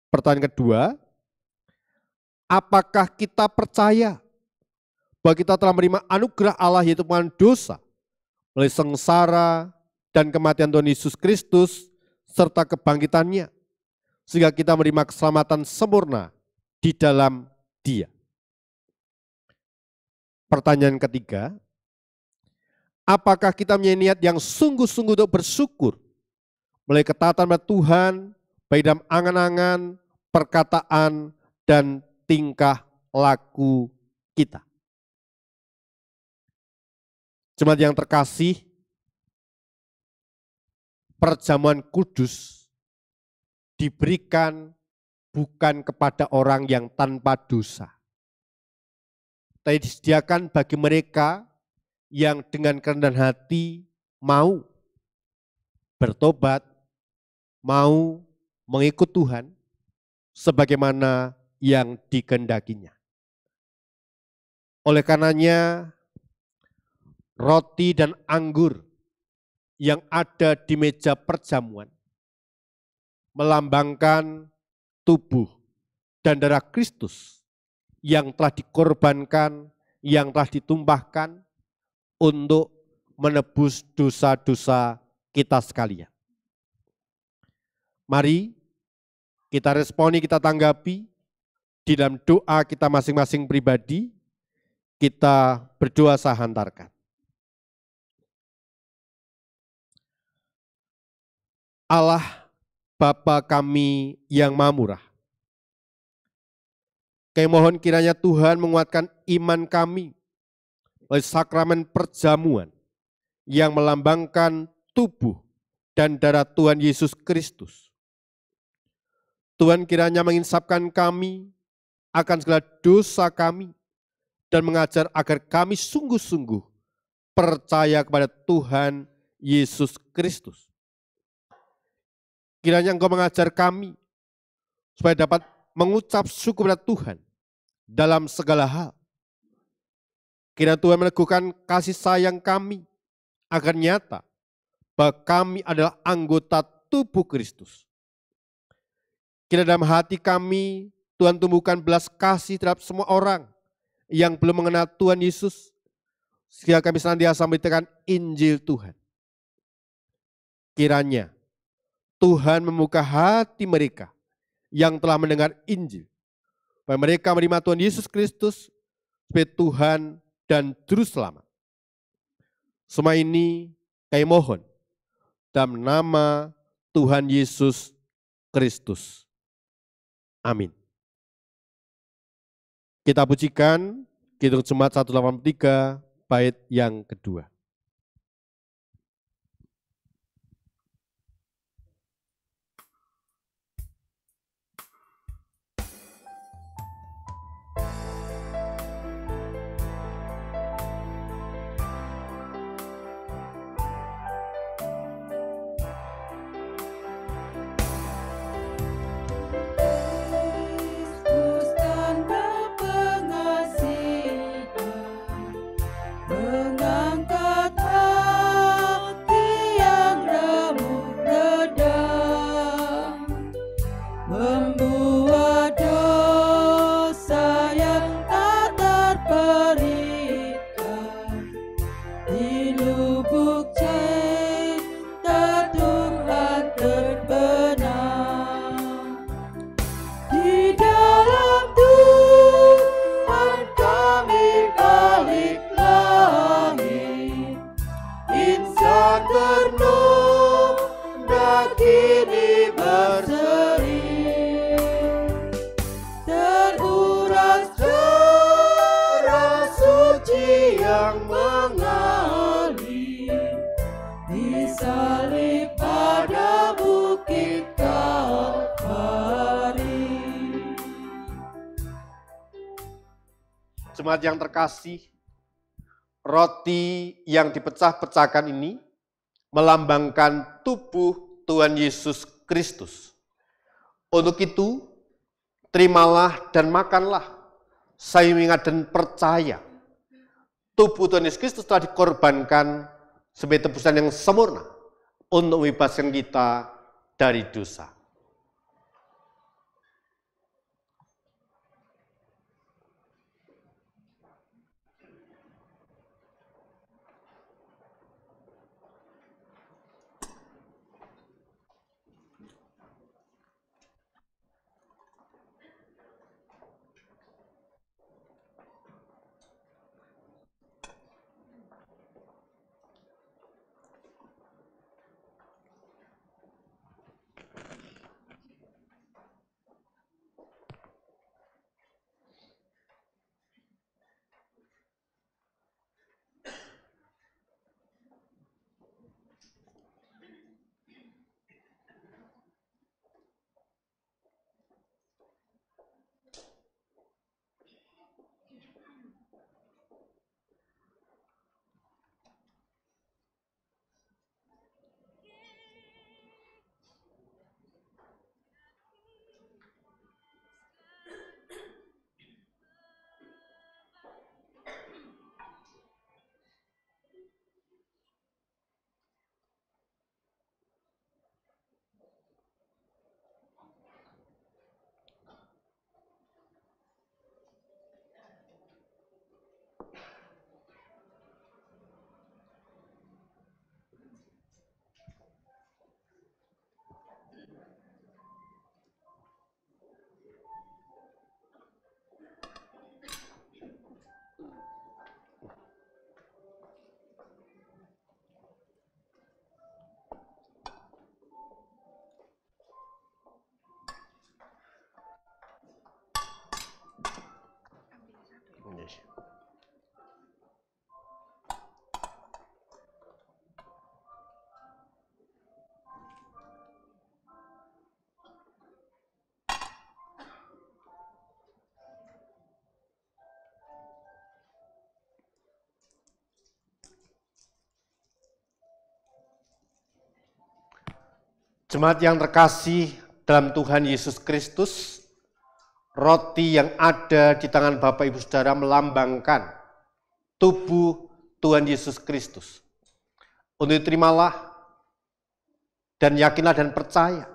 Pertanyaan kedua, apakah kita percaya bahwa kita telah menerima anugerah Allah yaitu pengampunan dosa melalui sengsara, dan kematian Tuhan Yesus Kristus serta kebangkitannya, sehingga kita menerima keselamatan sempurna di dalam Dia. Pertanyaan ketiga, apakah kita mempunyai niat yang sungguh-sungguh untuk bersyukur melalui ketaatan pada Tuhan, baik dalam angan-angan, perkataan, dan tingkah laku kita? Jemaat yang terkasih, perjamuan kudus diberikan bukan kepada orang yang tanpa dosa, tapi disediakan bagi mereka yang dengan kerendahan hati mau bertobat, mau mengikut Tuhan sebagaimana yang dikehendakinya. Oleh karenanya, roti dan anggur yang ada di meja perjamuan melambangkan tubuh dan darah Kristus yang telah dikorbankan, yang telah ditumpahkan untuk menebus dosa-dosa kita sekalian. Mari kita responi, kita tanggapi di dalam doa kita masing-masing pribadi. Kita berdoa saya hantarkan. Allah Bapa kami yang Maha Murah, kami mohon kiranya Tuhan menguatkan iman kami oleh sakramen perjamuan yang melambangkan tubuh dan darah Tuhan Yesus Kristus. Tuhan kiranya menginsapkan kami akan segala dosa kami dan mengajar agar kami sungguh-sungguh percaya kepada Tuhan Yesus Kristus. Kiranya Engkau mengajar kami supaya dapat mengucap syukur kepada Tuhan dalam segala hal. Kiranya Tuhan meneguhkan kasih sayang kami agar nyata bahwa kami adalah anggota tubuh Kristus. Kiranya dalam hati kami Tuhan tumbuhkan belas kasih terhadap semua orang yang belum mengenal Tuhan Yesus, sehingga kami senantiasa memberitakan Injil Tuhan. Kiranya Tuhan membuka hati mereka yang telah mendengar Injil, supaya mereka menerima Tuhan Yesus Kristus sebagai Tuhan dan Juru Selamat. Semua ini kami mohon dalam nama Tuhan Yesus Kristus. Amin. Kita pujikan Kidung Jemaat 183 bait yang kedua. Kristus tanda pengasihan, mengangkat hati yang remuk redam, membuat dosa yang tak terperikan di lubuk cinta Tuhan terbenam. Di dalam Tuhan kami balik lahir, insan ternoda kini berseri, teruras darah suci yang mengalir, disalib pada bukit Kalvari. Jemaat yang terkasih, roti yang dipecah-pecahkan ini melambangkan tubuh Tuhan Yesus Kristus. Untuk itu, terimalah dan makanlah, saya mengingat dan percaya tubuh Tuhan Yesus Kristus telah dikorbankan sebagai tebusan yang sempurna untuk membebaskan kita dari dosa. Jemaat yang terkasih dalam Tuhan Yesus Kristus, roti yang ada di tangan Bapak Ibu Saudara melambangkan tubuh Tuhan Yesus Kristus. Untuk terimalah dan yakinlah dan percaya,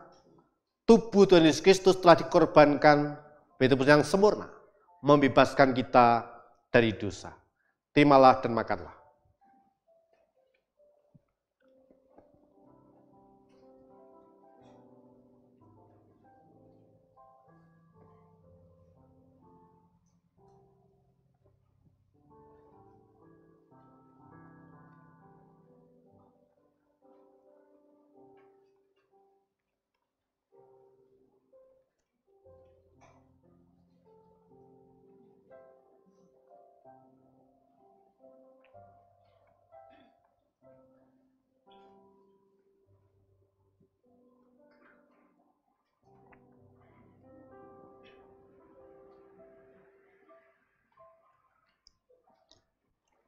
tubuh Tuhan Yesus Kristus telah dikorbankan bagi tebus yang sempurna, membebaskan kita dari dosa. Terimalah dan makanlah.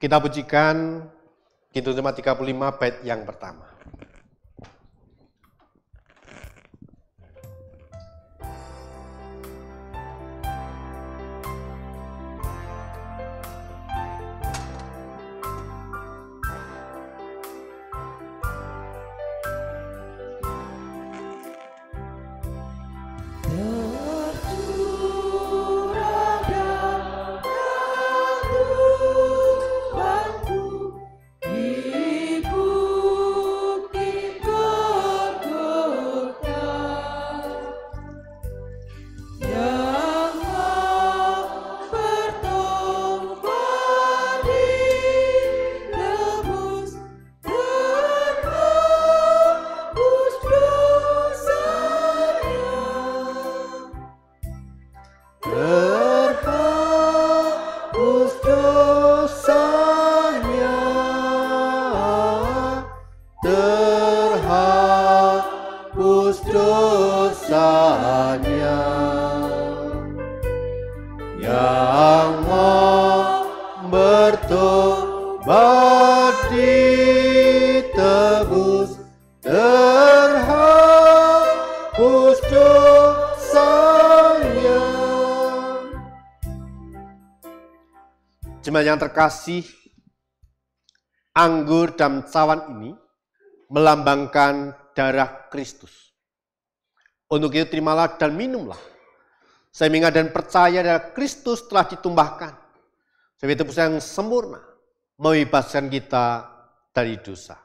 Kita pujikan Kidung Jemaat 35 bait yang pertama. Jemaat yang terkasih, anggur dan cawan ini melambangkan darah Kristus. Untuk itu terimalah dan minumlah, sehingga dan percaya darah Kristus telah ditumpahkan sebagai tebus yang sempurna, membebaskan kita dari dosa.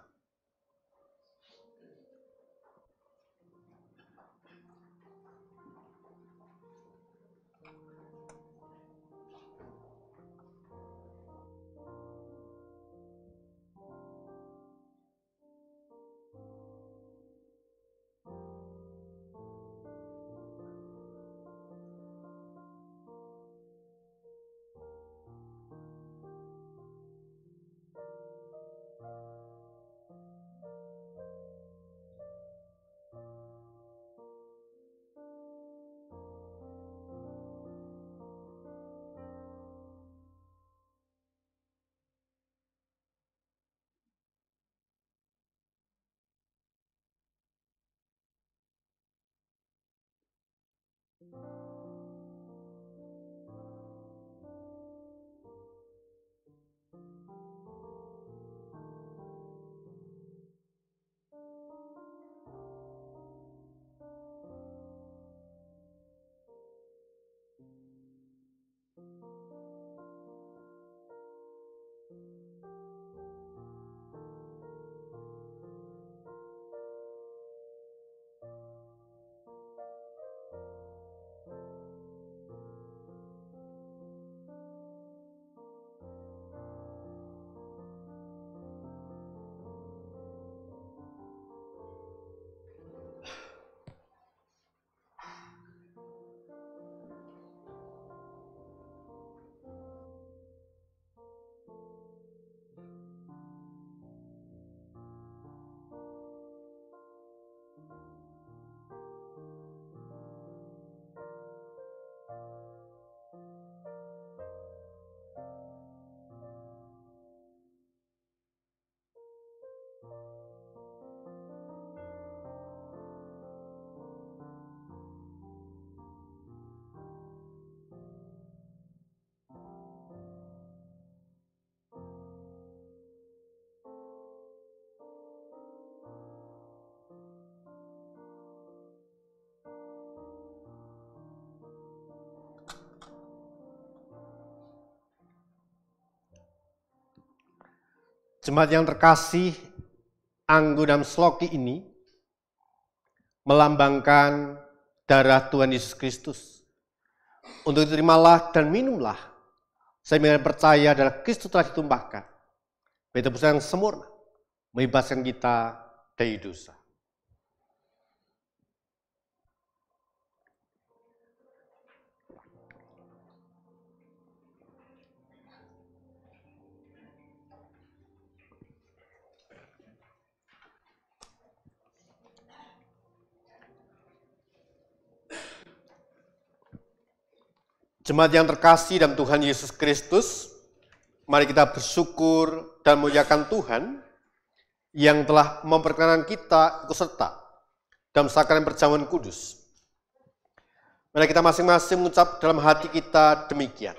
Jemaat yang terkasih, Anggunam Sloki ini melambangkan darah Tuhan Yesus Kristus. Untuk itu terimalah dan minumlah. Saya percaya darah Kristus telah ditumpahkan. Bagi tebusan yang sempurna, membebaskan kita dari dosa. Jemaat yang terkasih dalam Tuhan Yesus Kristus, mari kita bersyukur dan memuliakan Tuhan yang telah memperkenankan kita ikut serta dalam sakramen perjamuan kudus. Mari kita masing-masing mengucap dalam hati kita demikian.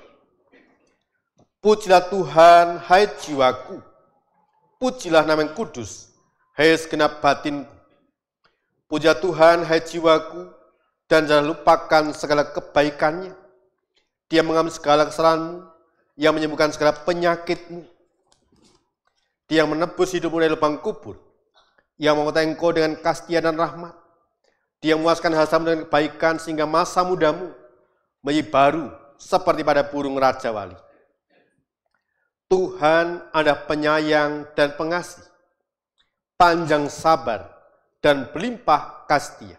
Pujilah Tuhan, hai jiwaku. Pujilah nama yang kudus, hai segenap batinku. Pujilah Tuhan, hai jiwaku, dan jangan lupakan segala kebaikannya. Dia mengambil segala kesalahanmu, yang menyembuhkan segala penyakitmu. Dia yang menebus hidupmu dari lubang kubur, yang mengutai engkau dengan kasih dan rahmat. Dia yang memuaskan hasamu dengan kebaikan sehingga masa mudamu menjadi baru seperti pada burung Raja Wali. Tuhan adalah penyayang dan pengasih, panjang sabar dan berlimpah kasih.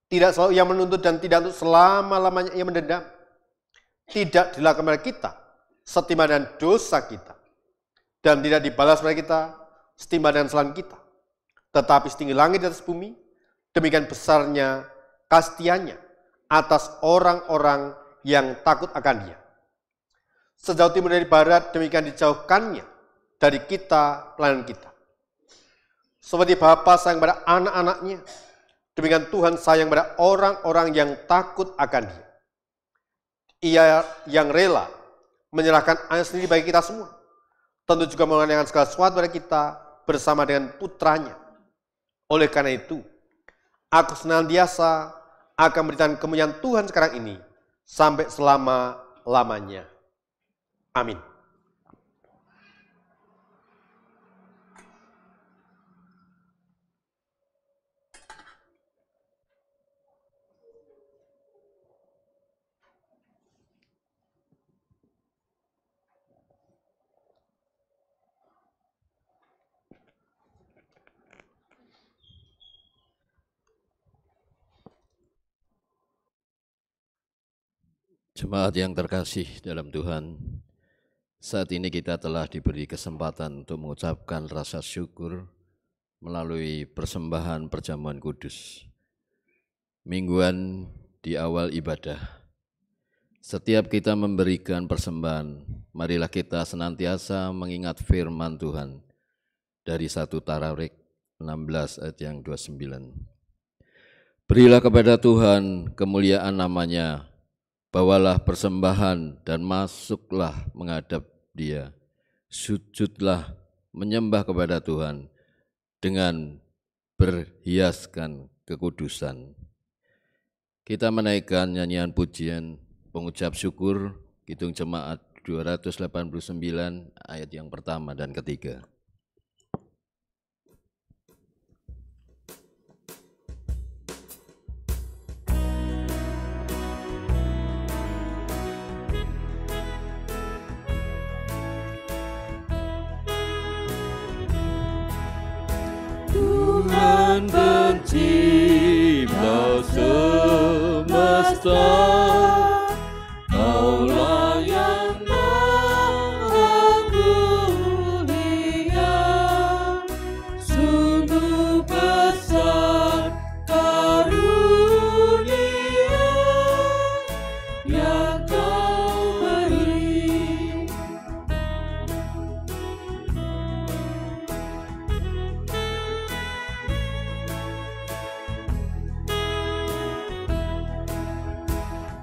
Tidak selalu ia menuntut dan tidak untuk selama-lamanya ia mendendam. Tidak dilakukan kepada kita setimpal dengan dosa kita, dan tidak dibalas kepada kita setimpal dengan kesalahan kita. Tetapi setinggi langit di atas bumi, demikian besarnya kasih-Nya atas orang-orang yang takut akan Dia. Sejauh timur dari barat, demikian dijauhkannya dari kita pelayanan kita. Seperti Bapa sayang pada anak-anaknya, demikian Tuhan sayang pada orang-orang yang takut akan Dia. Ia yang rela menyerahkan anaknya sendiri bagi kita semua. Tentu juga mengenai segala sesuatu pada kita bersama dengan putranya. Oleh karena itu, aku senantiasa akan memberikan kemuliaan Tuhan sekarang ini sampai selama-lamanya. Amin. Jemaat yang terkasih dalam Tuhan, saat ini kita telah diberi kesempatan untuk mengucapkan rasa syukur melalui persembahan perjamuan kudus. Mingguan di awal ibadah. Setiap kita memberikan persembahan, marilah kita senantiasa mengingat firman Tuhan dari 1 Tawarik 16 ayat yang 29. Berilah kepada Tuhan kemuliaan namanya, bawalah persembahan dan masuklah menghadap Dia. Sujudlah menyembah kepada Tuhan dengan berhiaskan kekudusan. Kita menaikkan nyanyian pujian pengucap syukur Kidung Jemaat 289 ayat yang pertama dan ketiga. Tuhan pencipta semesta, Kaulah yang maha mulia, sungguh besar karunia yang Kau beri.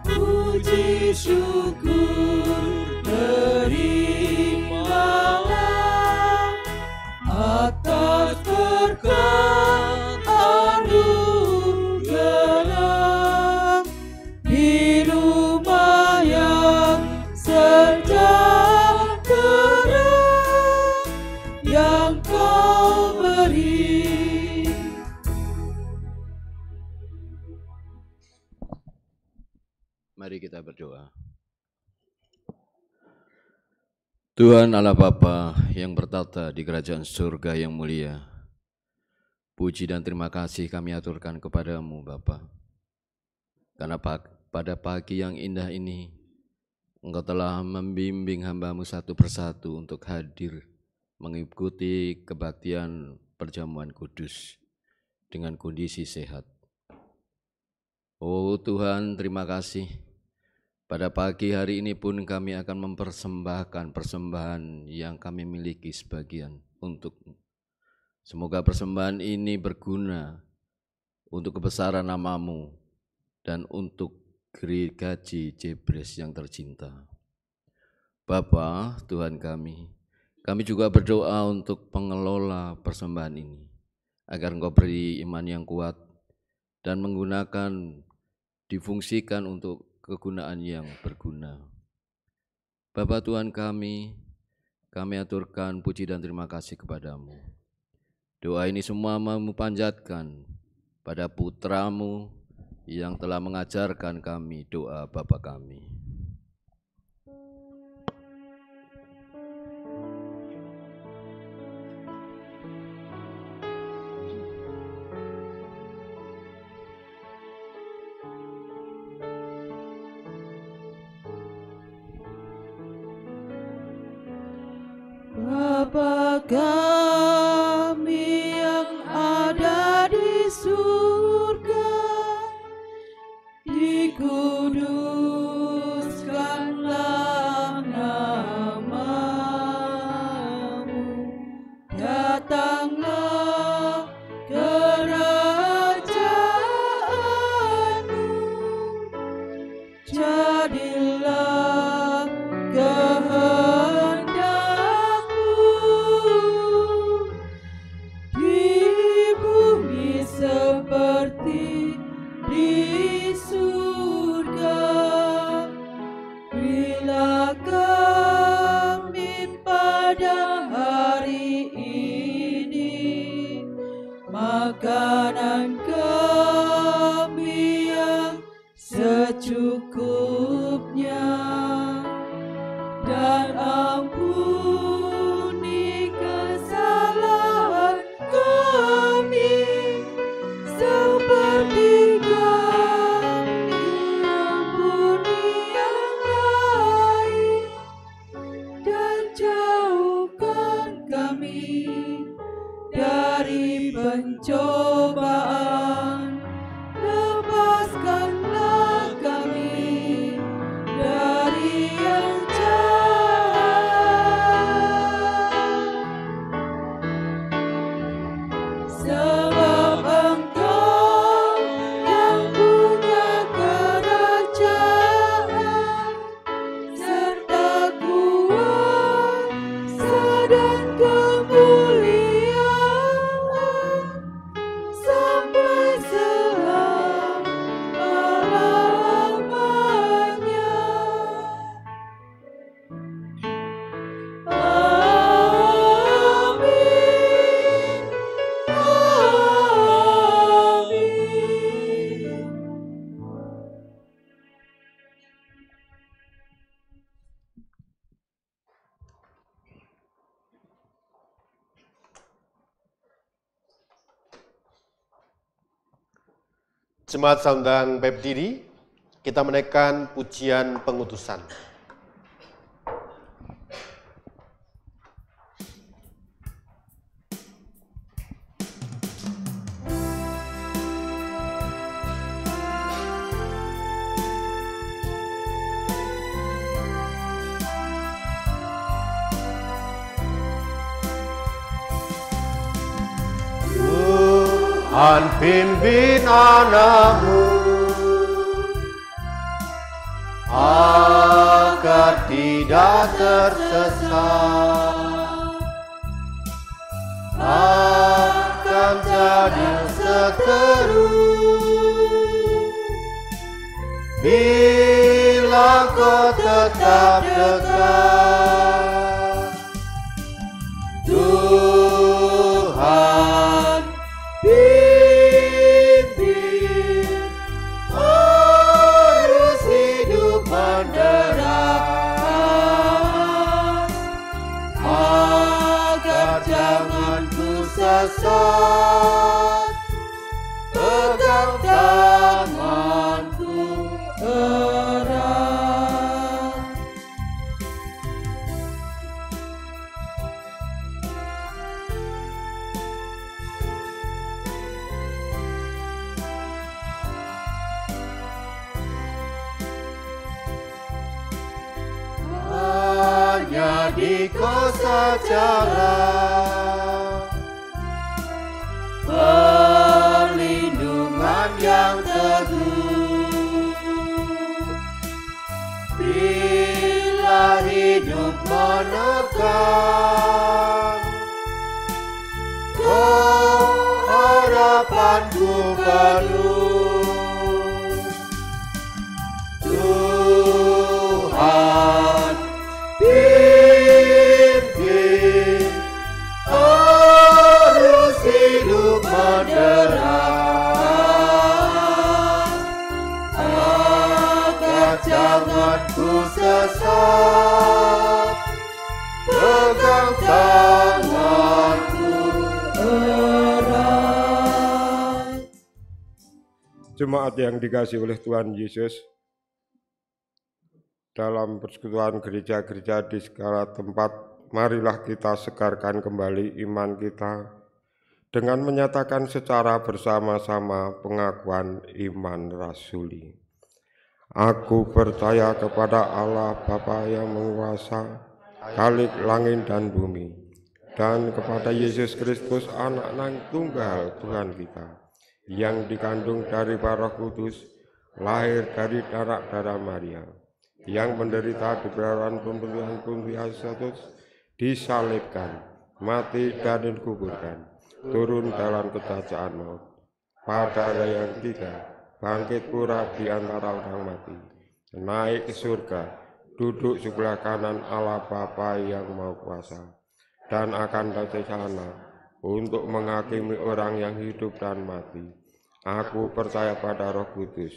Puji syukur terimalah atas berkat anugerah di rumah yang sejahtera Mari kita berdoa. Tuhan Allah Bapa yang bertata di kerajaan surga yang mulia, puji dan terima kasih kami aturkan kepadamu Bapa. Karena pada pagi yang indah ini, Engkau telah membimbing hamba-Mu satu persatu untuk hadir mengikuti kebaktian perjamuan kudus dengan kondisi sehat. Oh Tuhan, terima kasih. Pada pagi hari ini pun kami akan mempersembahkan persembahan yang kami miliki sebagian untuk-Mu. Semoga persembahan ini berguna untuk kebesaran nama-Mu dan untuk Gereja Jebres yang tercinta. Bapa, Tuhan kami juga berdoa untuk pengelola persembahan ini, agar Engkau beri iman yang kuat dan difungsikan untuk kegunaan yang berguna. Bapa Tuhan kami aturkan puji dan terima kasih kepadamu. Doa ini semua mau panjatkan pada putra-Mu yang telah mengajarkan kami doa Bapa kami. Bapa kami yang ada di surga, dikuduskanlah nama-Mu, datanglah kerajaan-Mu, jadilah kehendak-Mu di bumi seperti di surga. Berilah kami pada hari ini makanan kami yang secukupnya, dan ampuni kesalahan kami seperti kami mengampuni yang lain, dan jauhkan kami dari pencobaan, lepaskanlah kami dari yang jahat. Sebab Engkau yang punya kerajaan serta kuasa dan kemuliaan sampai selama-lamanya. Amin. Amin. Jemaat Saundang berdiri, kita menaikkan pujian pengutusan. Tuhan pimpin anak-Mu agar tidak tersesat, akan jadi seteru bila Kau tetap dekat. Tuhan pimpin arus hidup Jadiku sejalan perlindungan yang teguh. Bila hidup menekan, Kau harapanku penuh. Tuhan pimpin arus hidup menderang, agar jangan ku sesat, pegang tanganku erat. Jemaat yang dikasihi oleh Tuhan Yesus, dalam persekutuan gereja-gereja di segala tempat, marilah kita segarkan kembali iman kita dengan menyatakan secara bersama-sama pengakuan iman rasuli. Aku percaya kepada Allah Bapa yang menguasa Khalik langit dan bumi, dan kepada Yesus Kristus anak yang tunggal Tuhan kita, yang dikandung dari Roh Kudus, lahir dari darah Maria, yang menderita di bawah pembunuhan Pontius Pilatus, disalibkan, mati dan dikuburkan, turun dalam kejajahan maut. Pada hari yang ketiga, bangkit pula di antara orang mati, naik ke surga, duduk sebelah kanan Allah Bapa yang Maha Kuasa, dan akan datang sana untuk menghakimi orang yang hidup dan mati. Aku percaya pada Roh Kudus,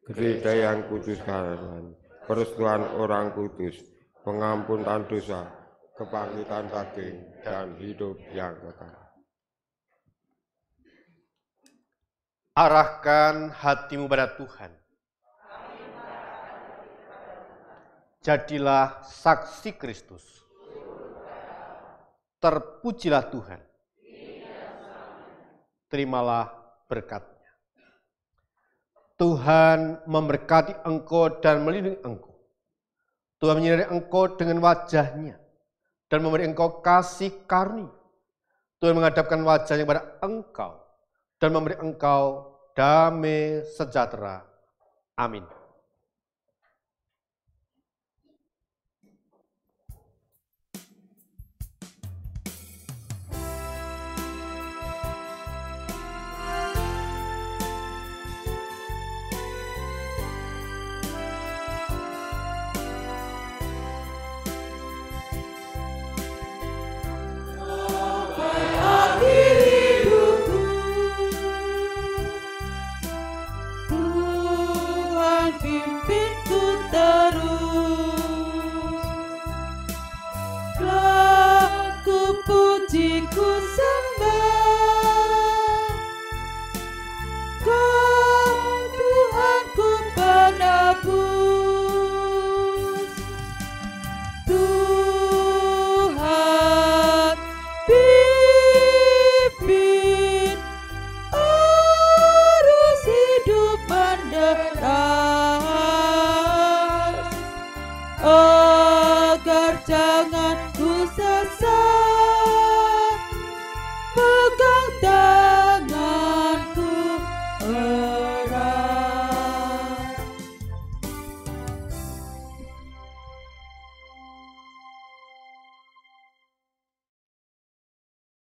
gereja yang kudus kanan, persekutuan orang kudus, pengampunan dosa, kebangkitan daging, dan hidup yang kekal. Arahkan hatimu pada Tuhan. Jadilah saksi Kristus. Terpujilah Tuhan. Terimalah berkat-Nya. Tuhan memberkati engkau dan melindungi engkau. Tuhan menyinari engkau dengan wajah-Nya dan memberi engkau kasih karunia. Tuhan menghadapkan wajah-Nya kepada engkau dan memberi engkau damai sejahtera. Amin. agar jangan